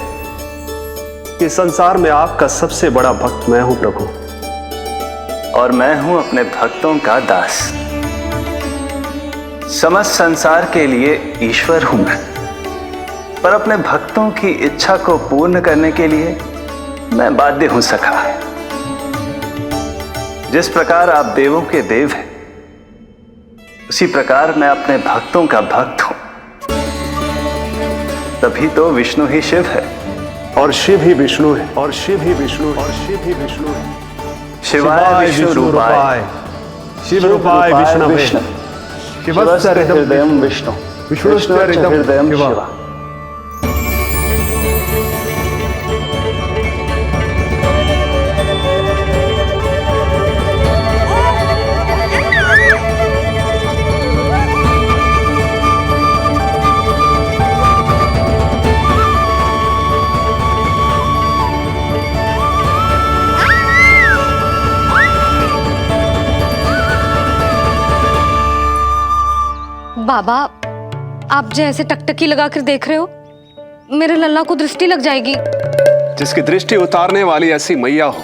कि संसार में आपका सबसे बड़ा भक्त मैं हूं प्रभु, और मैं हूं अपने भक्तों का दास। समस्त संसार के लिए ईश्वर हूं मैं, पर अपने भक्तों की इच्छा को पूर्ण करने के लिए मैं बाध्य हूं सखा। जिस प्रकार आप देवों के देव हैं, उसी प्रकार मैं अपने भक्तों का भक्त हूं। तभी तो विष्णु ही शिव है, और शिव ही विष्णु है, और शिव ही विष्णु है, और शिव ही विष्णु है। शिवाय विष्णु रूपाय, शिव रूपाय विष्णवे, शिवस्य हृदयं विष्णु, विष्णुस्य हृदयं शिवा। बाबा, आप जैसे टकटकी लगाकर देख रहे हो, मेरे लल्ला को दृष्टि लग जाएगी। जिसकी दृष्टि उतारने वाली ऐसी मैया हो,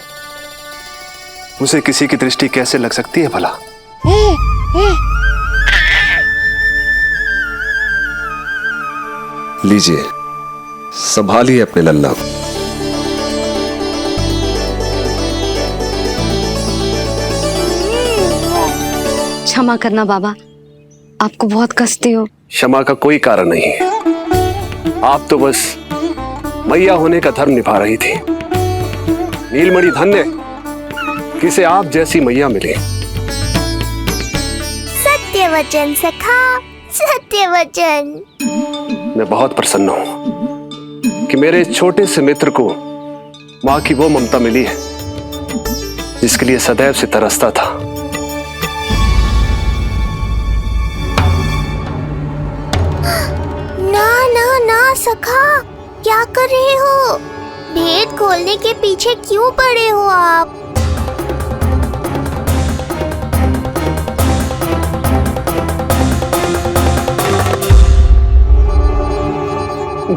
उसे किसी की दृष्टि कैसे लग सकती है भला? लीजिए, संभालिए अपने लल्ला को। क्षमा करना बाबा, आपको बहुत कष्ट हो। क्षमा का कोई कारण नहीं है। आप तो बस मैया होने का धर्म निभा रही थी। नीलमणि धन्य किसे आप जैसी मैया मिले। सत्य वचन सखा, सत्य वचन। मैं बहुत प्रसन्न हूं कि मेरे छोटे से मित्र को मां की वो ममता मिली है जिसके लिए सदैव से तरसता था। ना ना ना सखा, क्या कर रहे हो? भेद खोलने के पीछे क्यों पड़े हो आप?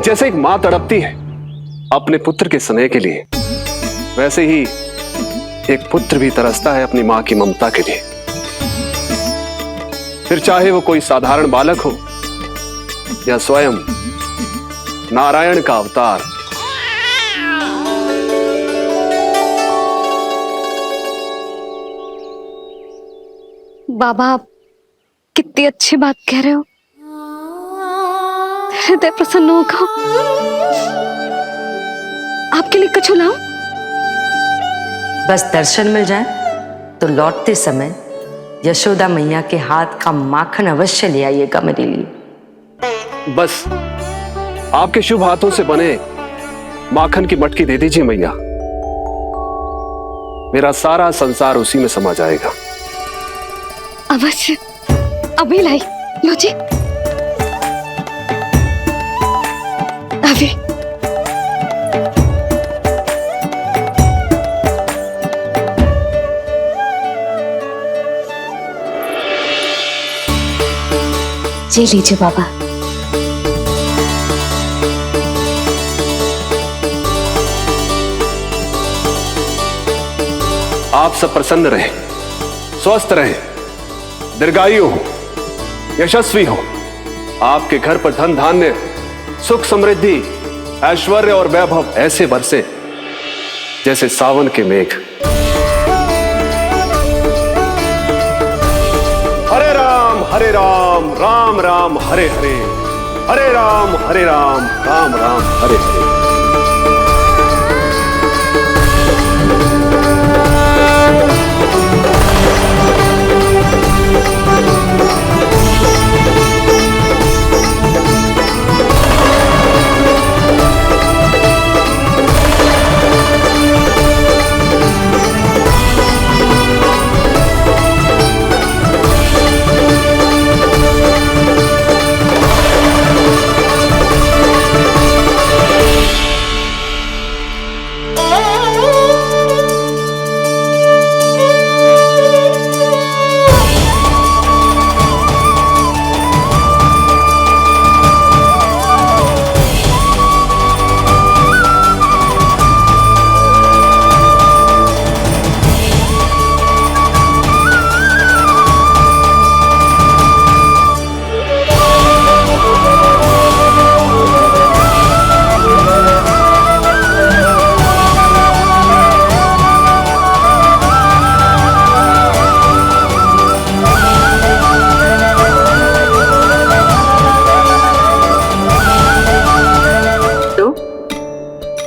जैसे एक मां तड़पती है अपने पुत्र के स्नेह के लिए, वैसे ही एक पुत्र भी तरसता है अपनी मां की ममता के लिए। फिर चाहे वो कोई साधारण बालक हो या स्वयं नारायण का अवतार। बाबा, आप कितनी अच्छी बात कह रहे हो। हृदय प्रसन्न होगा। आपके लिए कुछ लाऊं? बस दर्शन मिल जाए तो लौटते समय यशोदा मैया के हाथ का माखन अवश्य ले आइएगा मेरे लिए। बस आपके शुभ हाथों से बने माखन की मटकी दे दीजिए मैया, मेरा सारा संसार उसी में समा जाएगा। अवश्य, अभी लाई। लो जी, अभी। जी लीजिए बाबा। आप सब प्रसन्न रहे, स्वस्थ रहे, दीर्घायु हो, यशस्वी हो। आपके घर पर धन धान्य, सुख समृद्धि, ऐश्वर्य और वैभव ऐसे बरसे जैसे सावन के मेघ। हरे राम, राम राम हरे हरे, हरे राम, राम राम हरे हरे।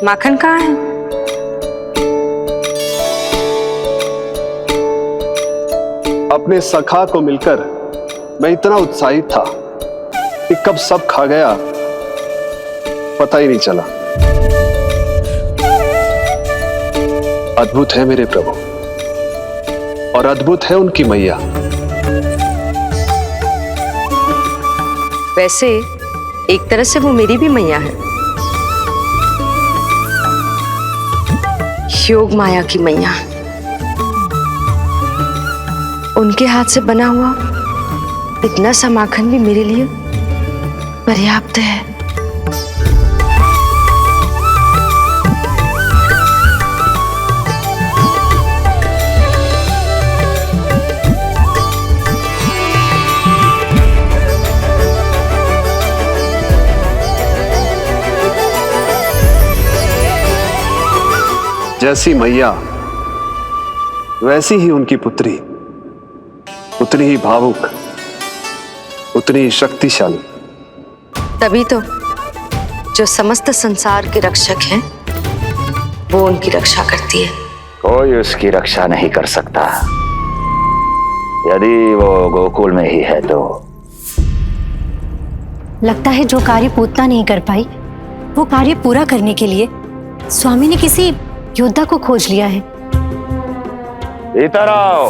माखन कहाँ है? अपने सखा को मिलकर मैं इतना उत्साहित था कि कब सब खा गया पता ही नहीं चला। अद्भुत है मेरे प्रभु और अद्भुत है उनकी मैया। वैसे एक तरह से वो मेरी भी मैया है, योग माया की मैया। उनके हाथ से बना हुआ इतना सा माखन भी मेरे लिए पर्याप्त है। जैसी मैया वैसी ही उनकी पुत्री, उतनी ही भावुक, उतनी ही शक्तिशाली। तभी तो जो समस्त संसार के रक्षक हैं वो उनकी रक्षा करती है। कोई उसकी रक्षा नहीं कर सकता। यदि वो गोकुल में ही है तो। लगता है जो कार्य पूतना नहीं कर पाई वो कार्य पूरा करने के लिए स्वामी ने किसी योद्धा को खोज लिया है। इधर आओ।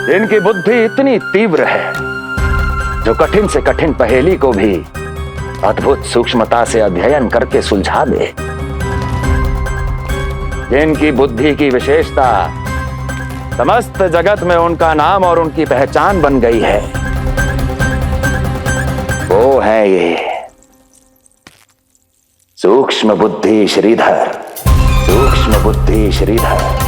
इनकी बुद्धि इतनी तीव्र है जो कठिन से कठिन पहेली को भी अद्भुत सूक्ष्मता से अध्ययन करके सुलझा दे। जिनकी बुद्धि की विशेषता समस्त जगत में उनका नाम और उनकी पहचान बन गई है, वो है ये सूक्ष्म बुद्धि श्रीधर। सूक्ष्म बुद्धि श्रीधर।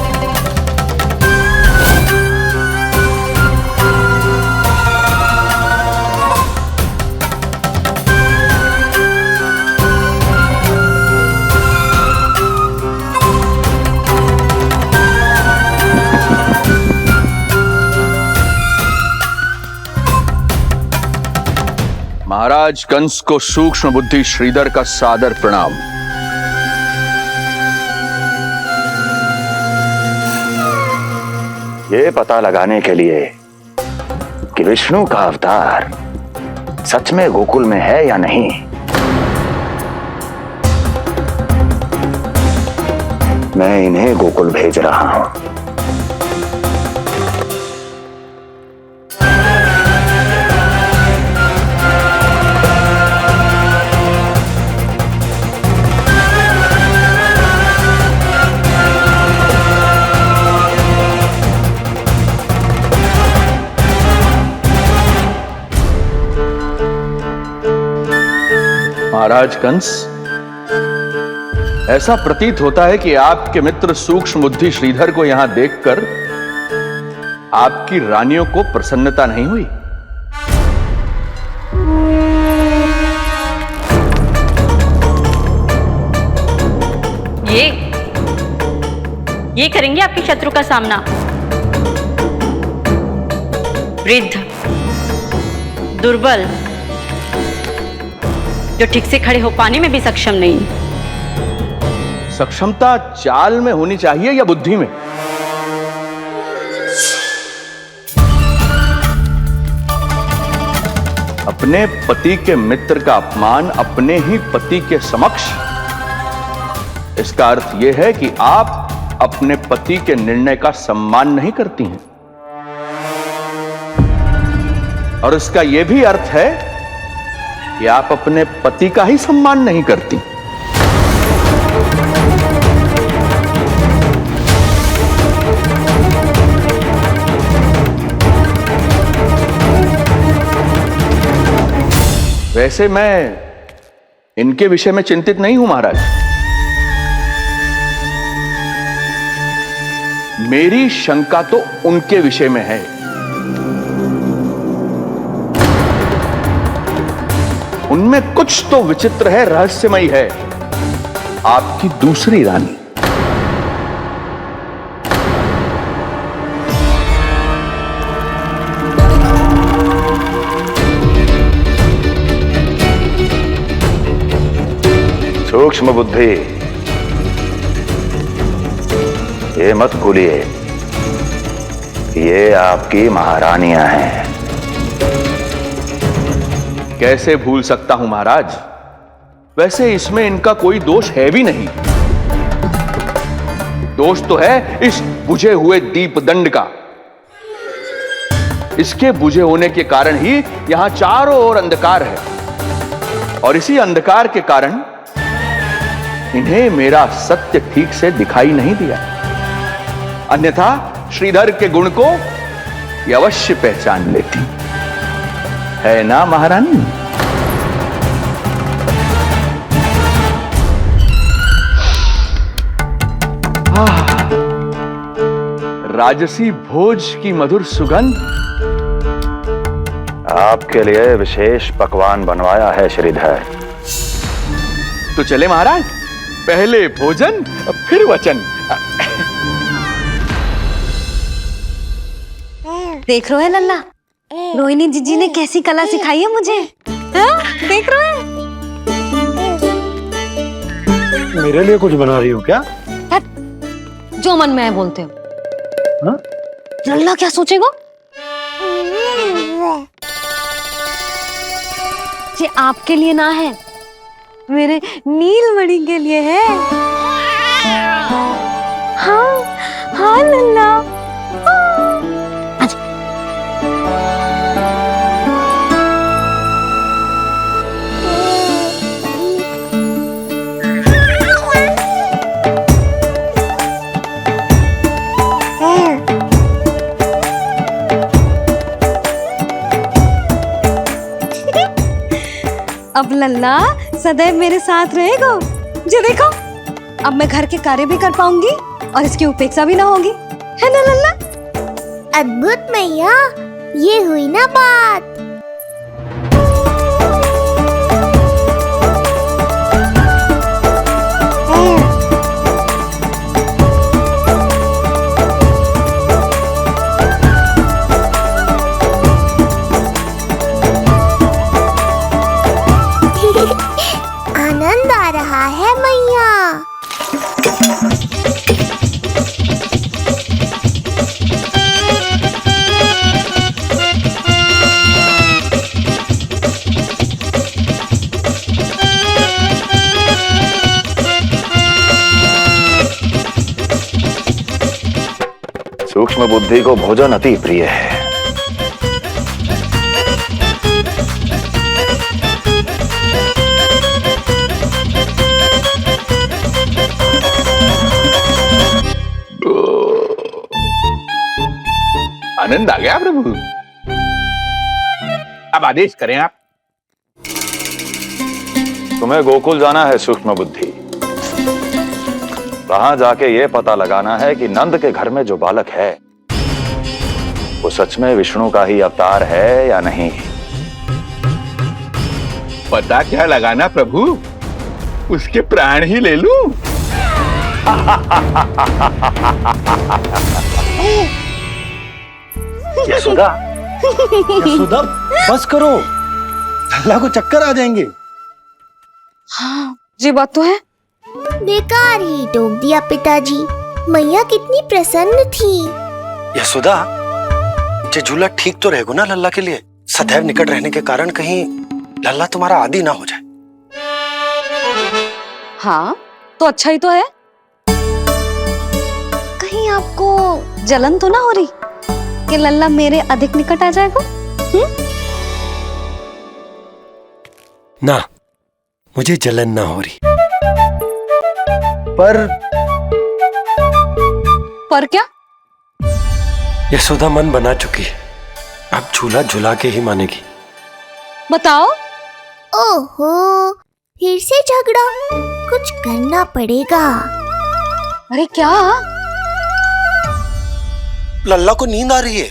महाराज कंस को सूक्ष्म बुद्धि श्रीधर का सादर प्रणाम। ये पता लगाने के लिए कि विष्णु का अवतार सच में गोकुल में है या नहीं, मैं इन्हें गोकुल भेज रहा हूं। महाराज कंस, ऐसा प्रतीत होता है कि आपके मित्र सूक्ष्म बुद्धि श्रीधर को यहां देखकर आपकी रानियों को प्रसन्नता नहीं हुई। ये करेंगे आपके शत्रु का सामना। वृद्ध, दुर्बल, जो ठीक से खड़े हो पाने में भी सक्षम नहीं। सक्षमता चाल में होनी चाहिए या बुद्धि में? अपने पति के मित्र का अपमान अपने ही पति के समक्ष, इसका अर्थ यह है कि आप अपने पति के निर्णय का सम्मान नहीं करती हैं। और इसका यह भी अर्थ है कि आप अपने पति का ही सम्मान नहीं करती। वैसे मैं इनके विषय में चिंतित नहीं हूं महाराज। मेरी शंका तो उनके विषय में है। उनमें कुछ तो विचित्र है, रहस्यमयी है। आपकी दूसरी रानी। सूक्ष्म बुद्धि, ये मत भूलिए ये आपकी महारानियां हैं। कैसे भूल सकता हूं महाराज? वैसे इसमें इनका कोई दोष है भी नहीं। दोष तो है इस बुझे हुए दीपदंड का। इसके बुझे होने के कारण ही यहां चारों ओर अंधकार है, और इसी अंधकार के कारण इन्हें मेरा सत्य ठीक से दिखाई नहीं दिया। अन्यथा श्रीधर के गुण को ये अवश्य पहचान लेती, है ना महारानी? राजसी भोज की मधुर सुगंध। आपके लिए विशेष पकवान बनवाया है श्रीधर। तो चले महाराज, पहले भोजन फिर वचन। देख रहे हो लल्ला, रोहिणी जीजी ने कैसी कला सिखाई है मुझे। हाँ? देख रहे हो? मेरे लिए कुछ बना रही हो क्या? जो मन में है बोलते हो। हाँ? लल्ला क्या सोचेगा? ये आपके लिए ना है, मेरे नीलमणि के लिए है। हाँ हाँ लल्ला। अब लल्ला सदैव मेरे साथ रहेगा। जो देखो, अब मैं घर के कार्य भी कर पाऊंगी और इसकी उपेक्षा भी ना होगी, है ना लल्ला? अद्भुत मैया, ये हुई ना बात। आनंद आ रहा है मैया। सूक्ष्म बुद्धि को भोजन अति प्रिय है। आनंद आ गया प्रभु। अब आदेश करें आप। तुम्हें गोकुल जाना है सूक्ष्म बुद्धि। वहां जाके ये पता लगाना है कि नंद के घर में जो बालक है वो सच में विष्णु का ही अवतार है या नहीं। पता क्या लगाना प्रभु? उसके प्राण ही ले लूं। यशोदा, यशोदा बस करो, लल्ला को चक्कर आ जाएंगे। हाँ ये बात तो है। बेकार ही टोक दिया पिताजी। मैया कितनी प्रसन्न थी। यशोदा, ये झूला ठीक तो रहेगा ना लल्ला के लिए? सदैव निकट रहने के कारण कहीं लल्ला तुम्हारा आदी ना हो जाए। हाँ तो अच्छा ही तो है। कहीं आपको जलन तो ना हो रही कि लल्ला मेरे अधिक निकट आ जाएगा? ना, मुझे जलन ना हो रही। पर क्या? यशोदा मन बना चुकी है, अब झूला झूला के ही मानेगी। बताओ। ओहो, फिर से झगड़ा। कुछ करना पड़ेगा। अरे क्या? लल्ला को नींद आ रही है।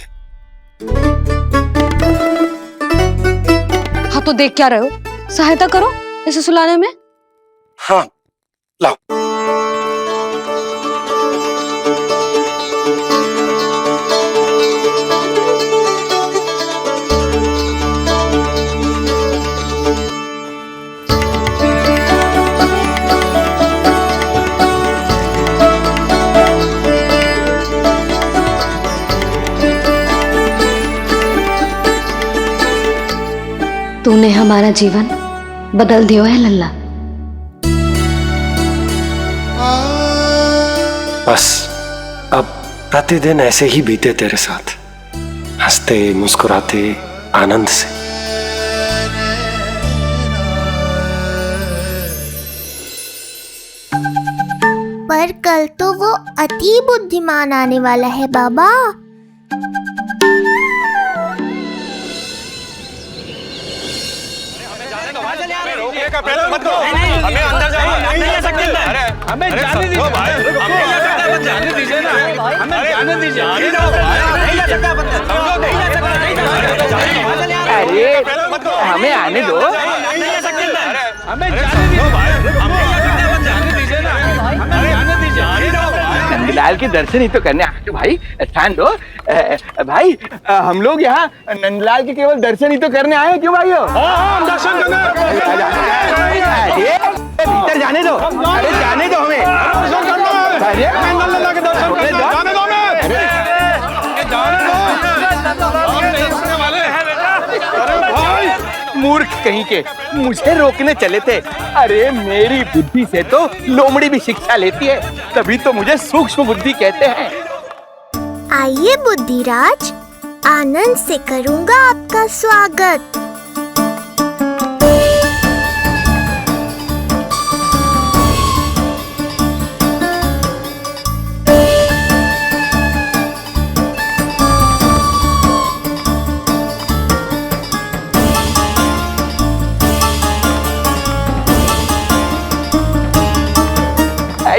हाँ तो देख क्या रहे हो, सहायता करो इसे सुलाने में। हाँ लाओ। तूने हमारा जीवन बदल दियो है लल्ला। बस अब प्रतिदिन ऐसे ही बीते तेरे साथ, हंसते मुस्कुराते आनंद से। पर कल तो वो अति बुद्धिमान आने वाला है बाबा। मत दो, हमें अंदर नहीं जा सकते। अरे हमें जाने दीजिए, हमें जाने दीजिए ना, हमें जाने दीजिए। नहीं जा सकता बंदा, नहीं जा सकता, नहीं जा सकता। अरे हमें आने दो। नहीं जा सकते, हमें जाने दीजिए ना, हमें जाने दीजिए। नंदलाल के दर्शन ही तो करने आए थे भाई, स्थान दो। भाई हम लोग यहाँ नंदलाल के केवल दर्शन ही तो करने आए हैं, क्यों भाई? हम दर्शन करने भीतर जाने दो। अरे जाने दो हमें। नंदलाल के दर्शन जाने दो हमें। मूर्ख कहीं के, मुझे रोकने चले थे। अरे मेरी बुद्धि से तो लोमड़ी भी शिक्षा लेती है, तभी तो मुझे सूक्ष्म बुद्धि कहते हैं। आइए बुद्धिराज, आनंद से करूंगा आपका स्वागत।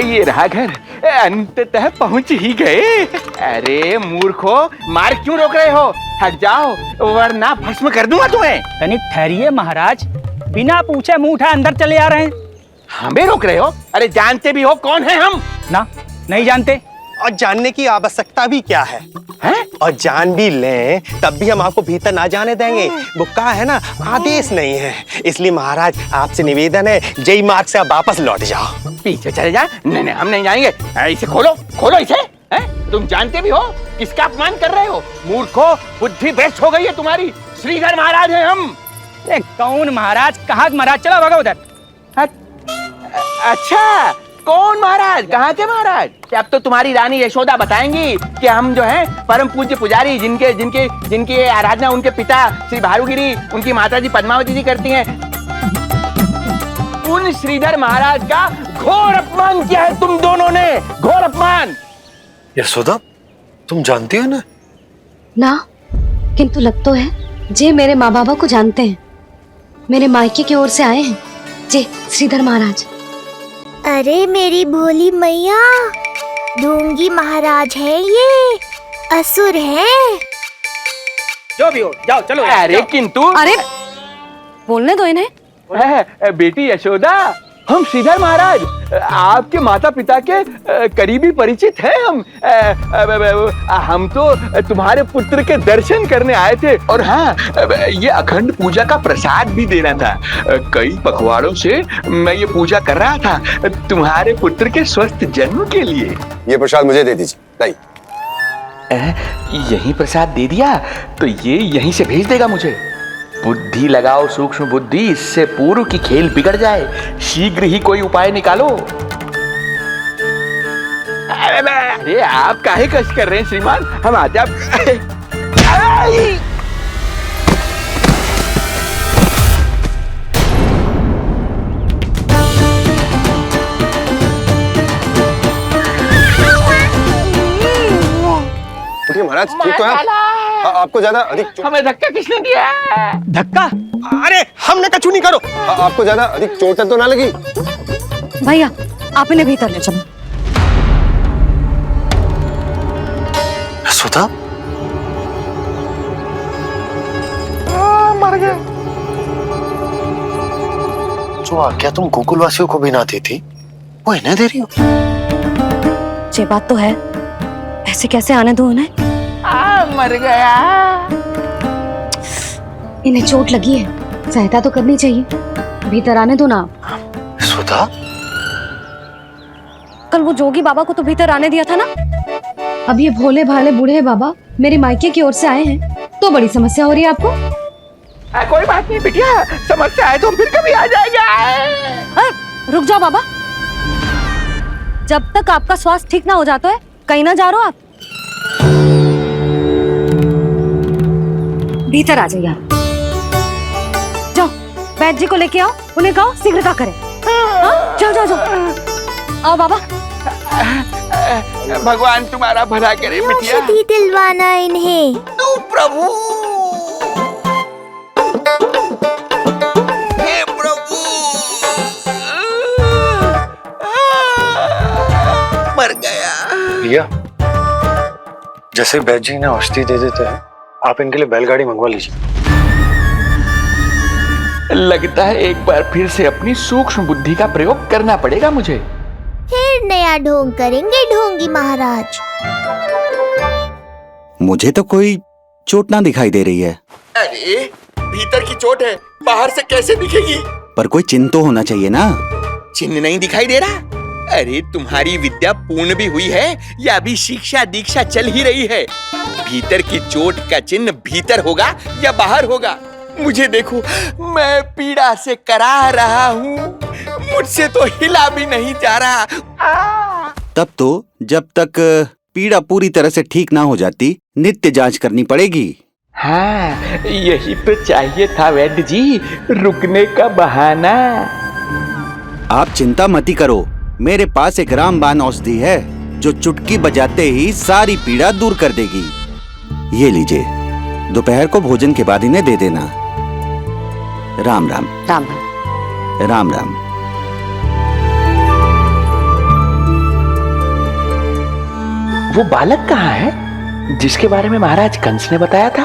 ये रहा घर, अंततः पहुंच ही गए। अरे मूर्खो, मार्ग क्यों रोक रहे हो? हट जाओ वरना भस्म कर दूंगा तुम्हें। तनिक ठहरिए महाराज, बिना पूछे मुंह उठा अंदर चले आ रहे हैं। हमें रोक रहे हो? अरे जानते भी हो कौन है हम? ना, नहीं जानते। और जानने की आवश्यकता भी क्या है? और जान भी लें तब भी हम आपको भीतर ना जाने देंगे। वो कहा है ना, आदेश नहीं है। इसलिए महाराज आपसे निवेदन है, जय मार्ग से आप वापस लौट जाओ। पीछे चले जा। नहीं नहीं, हम नहीं जाएंगे। इसे खोलो, खोलो इसे। तुम जानते भी हो किसका अपमान कर रहे हो? मूर्खो, बुद्धि भ्रष्ट हो गई है तुम्हारी। श्रीधर महाराज हैं हम। कौन महाराज? कहाँ महाराज? चला भागा उधर। अच्छा, कौन महाराज? कहाँ के महाराज? अब तो तुम्हारी रानी यशोदा बताएंगी कि हम जो हैं परम पूज्य पुजारी, जिनके जिनके जिनकी आराधना उनके पिता श्री भारुगिरी, उनकी माताजी पद्मावती जी करती हैं, उन श्रीधर महाराज का घोर अपमान किया है तुम दोनों ने। घोर अपमान। यशोदा, तुम जानती हो ना? ना, किंतु लग तो है जे मेरे माँ बाबा को जानते हैं। मेरे मायके की ओर से आए हैं जे श्रीधर महाराज। अरे मेरी भोली मैया, ढोंगी महाराज है ये, असुर है। जो भी हो, जाओ चलो। अरे किंतु, अरे बोलने दो इन्हें। बेटी यशोदा, हम श्रीधर महाराज आपके माता पिता के करीबी परिचित हैं। हम तो तुम्हारे पुत्र के दर्शन करने आए थे और हाँ, ये अखंड पूजा का प्रसाद भी देना था। कई पखवाड़ों से मैं ये पूजा कर रहा था तुम्हारे पुत्र के स्वस्थ जन्म के लिए। ये प्रसाद मुझे दे दीजिए। नहीं, यही प्रसाद दे दिया तो ये यहीं से भेज देगा मुझे। बुद्धि लगाओ सूक्ष्म बुद्धि, इससे पूर्व की खेल बिगड़ जाए। शीघ्र ही कोई उपाय निकालो। अरे आप काहे कष्ट कर रहे हैं श्रीमान, हम आते आप। महाराज ठीक तो है? आपको ज्यादा अधिक हमें धक्का किसने दिया? धक्का? अरे हमने कछु नहीं करो। आपको ज्यादा अधिक चोट तो ना लगी? भैया आप इन्हें भीतर ले चलो। सुधा मर गया। जो आज्ञा तुम गोकुलवासियों को भी ना दी थी वो इन्हें दे रही हो? ये बात तो है, ऐसे कैसे आने दो उन्हें? मर गया। इन्हें चोट लगी है, सहायता तो करनी चाहिए, भीतर आने दो ना। सुधा, कल वो जोगी बाबा को तो भीतर आने दिया था ना। अब ये भोले भाले बूढ़े बाबा मेरे मायके की ओर से आए हैं तो बड़ी समस्या हो रही है आपको? कोई बात नहीं बिटिया, समस्या है तो फिर कभी आ जाएगा। रुक जाओ बाबा, जब तक आपका स्वास्थ्य ठीक ना हो जाता है कहीं ना जा रहे हो आप। भीतर आ जाइए आप। जाओ वैद्य जी को लेके आओ, उन्हें कहो शीघ्रता करें। हाँ? जाओ जाओ जाओ, आओ बाबा। भगवान तुम्हारा भला करे बिटिया। औषधि दिलवाना इन्हें। तू प्रभु, हे प्रभु। मर गया। भैया, जैसे वैद्य जी ने औषधि दे देते हैं, आप इनके लिए बैलगाड़ी मंगवा लीजिए। लगता है एक बार फिर से अपनी सूक्ष्म बुद्धि का प्रयोग करना पड़ेगा मुझे। फिर नया ढोंग करेंगे ढोंगी महाराज। मुझे तो कोई चोट ना दिखाई दे रही है। अरे भीतर की चोट है, बाहर से कैसे दिखेगी? पर कोई चिन्ह तो होना चाहिए ना। चिन्ह नहीं दिखाई दे रहा? अरे तुम्हारी विद्या पूर्ण भी हुई है या अभी शिक्षा दीक्षा चल ही रही है? भीतर की चोट का चिन्ह भीतर होगा या बाहर होगा? मुझे देखो, मैं पीड़ा से करा रहा हूँ, मुझसे तो हिला भी नहीं जा रहा। तब तो जब तक पीड़ा पूरी तरह से ठीक ना हो जाती नित्य जांच करनी पड़ेगी। हाँ, यही तो चाहिए था वैद्य जी, रुकने का बहाना। आप चिंता मती करो, मेरे पास एक रामबाण औषधि है जो चुटकी बजाते ही सारी पीड़ा दूर कर देगी। ये लीजिए, दोपहर को भोजन के बाद इन्हें दे देना। राम राम। राम राम। राम राम। वो बालक कहाँ है जिसके बारे में महाराज कंस ने बताया था?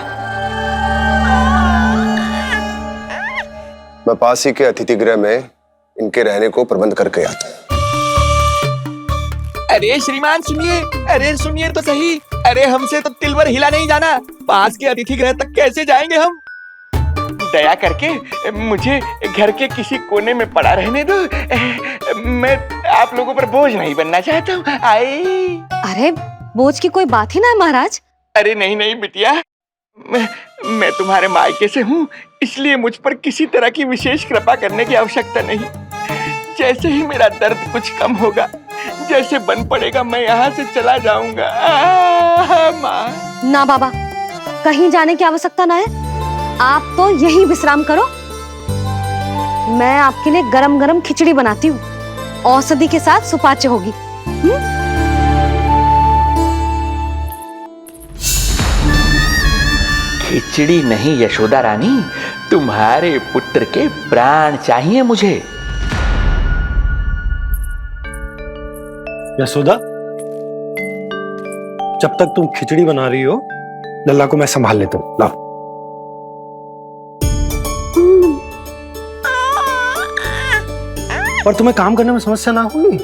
मैं पास ही के अतिथि गृह में इनके रहने को प्रबंध करके आता हूँ। अरे श्रीमान सुनिए, अरे सुनिए तो सही। अरे हमसे तो तिलवर हिला नहीं जाना, पास के अतिथि गृह तक कैसे जाएंगे हम? दया करके मुझे घर के किसी कोने में पड़ा रहने दो, मैं आप लोगों पर बोझ नहीं बनना चाहता हूँ। अरे बोझ की कोई बात ही ना है महाराज। अरे नहीं नहीं बिटिया, मैं तुम्हारे मायके से हूँ, इसलिए मुझ पर किसी तरह की विशेष कृपा करने की आवश्यकता नहीं। जैसे ही मेरा दर्द कुछ कम होगा, जैसे बन पड़ेगा, मैं यहाँ से चला जाऊंगा। माँ। ना बाबा, कहीं जाने की आवश्यकता ना है, आप तो यहीं विश्राम करो। मैं आपके लिए गरम गरम खिचड़ी बनाती हूँ, औषधि के साथ सुपाच्य होगी। खिचड़ी नहीं यशोदा रानी, तुम्हारे पुत्र के प्राण चाहिए मुझे। यशोदा, जब तक तुम खिचड़ी बना रही हो, लल्ला को मैं संभाल लेता हूँ। लाओ। पर तुम्हें काम करने में समस्या ना होगी।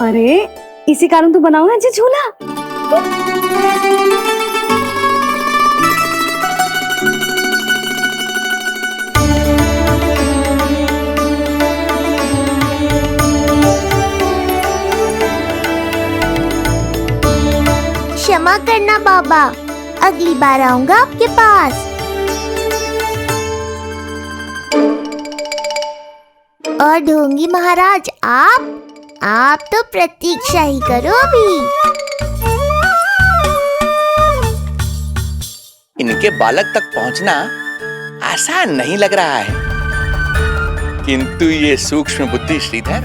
अरे इसी कारण तो बनाओ ना जी झूला। क्षमा करना बाबा, अगली बार आऊंगा आपके पास। और ढोंगी महाराज, आप तो प्रतीक्षा ही करो अभी। इनके बालक तक पहुंचना आसान नहीं लग रहा है, किंतु ये सूक्ष्म बुद्धि श्रीधर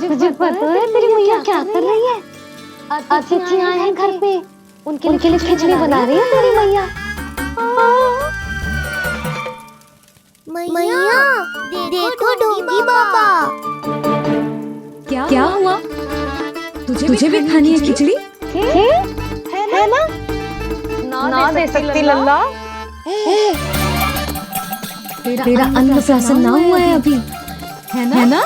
तुझे पता है तेरी मैया क्या कर रही है? अतिथि आए हैं घर पे, उनके लिए खिचड़ी बना रही है तेरी मैया। मैया देखो ढोंगी बाबा। क्या हुआ? तुझे भी खानी है खिचड़ी? है ना? ना दे सकती लल्ला। तेरा अन्नप्राशन ना हुआ है अभी, है ना?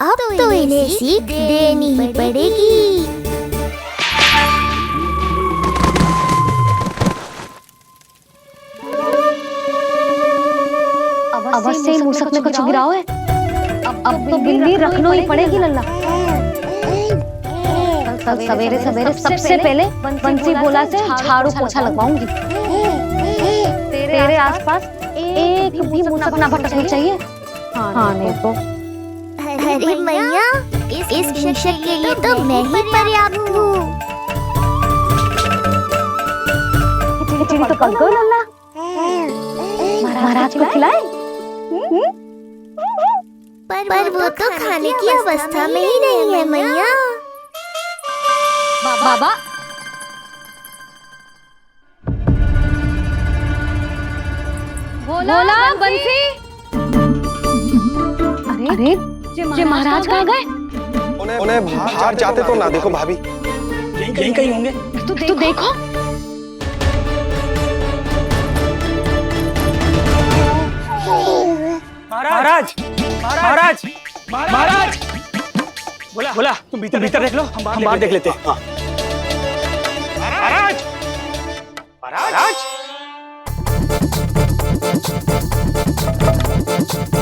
अब तो इन्हें सीख देनी ही पड़ेगी। अवश्य इन मूसक में कुछ गिराओ है। अब तो गिनती रखना ही पड़ेगी लल्ला। कल सवेरे सवेरे सबसे पहले बंसी बोला से झाड़ू पोछा लगवाऊंगी। तेरे आसपास एक भी मूसक ना भटकना चाहिए। हाँ नहीं तो। अरे मैया, इस शिक्षक के लिए तो मैं ही पर्याप्त हूँ। खिचड़ी तो पक गई लल्ला। महाराज को खिलाए? पर वो तो खाने की अवस्था में ही नहीं है मैया। बाबा बोला बंसी। अरे जे महाराज कहाँ गए? उन्हें बाहर जाते तो ना देखो भाभी, यहीं कहीं होंगे। तो देखो। महाराज महाराज महाराज, बोला तुम भीतर देख लो, हम बाहर देख लेते हैं। महाराज महाराज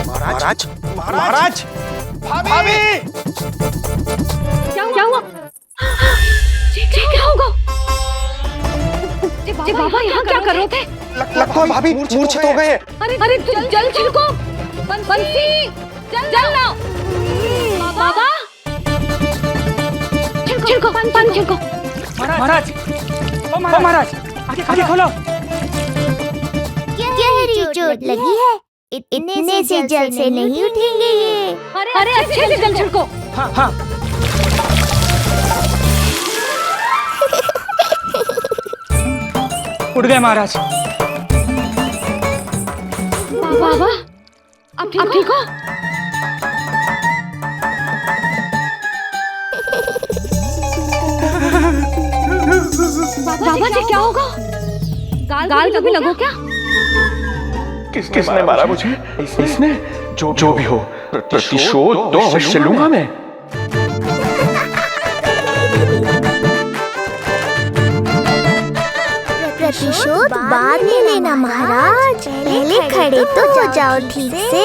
महाराज महाराज, भाभी क्या हुआ? क्या होगा? बाबा यहाँ क्या कर रहे थे? लगता है भाभी मूर्छित हो गए हैं। अरे जल छिड़को, बंसी जल लाओ। बाबा छिड़को, पानी छिड़को। महाराज ओ महाराज, आगे खोलो। गहरी चोट लगी है, इतने से जल से नहीं उठेंगे ये। अरे अच्छे से जल छिड़को। हाँ उठ गए महाराज। बाबा अब ठीक हो? बाबा जी क्या होगा? गाल कभी लगो क्या? किसने मारा मुझे? इसने? जो भी हो, प्रतिशोध तो अवश्य लूंगा मैं। प्रतिशोध बाद में लेना महाराज, पहले खड़े तो हो जाओ ठीक से।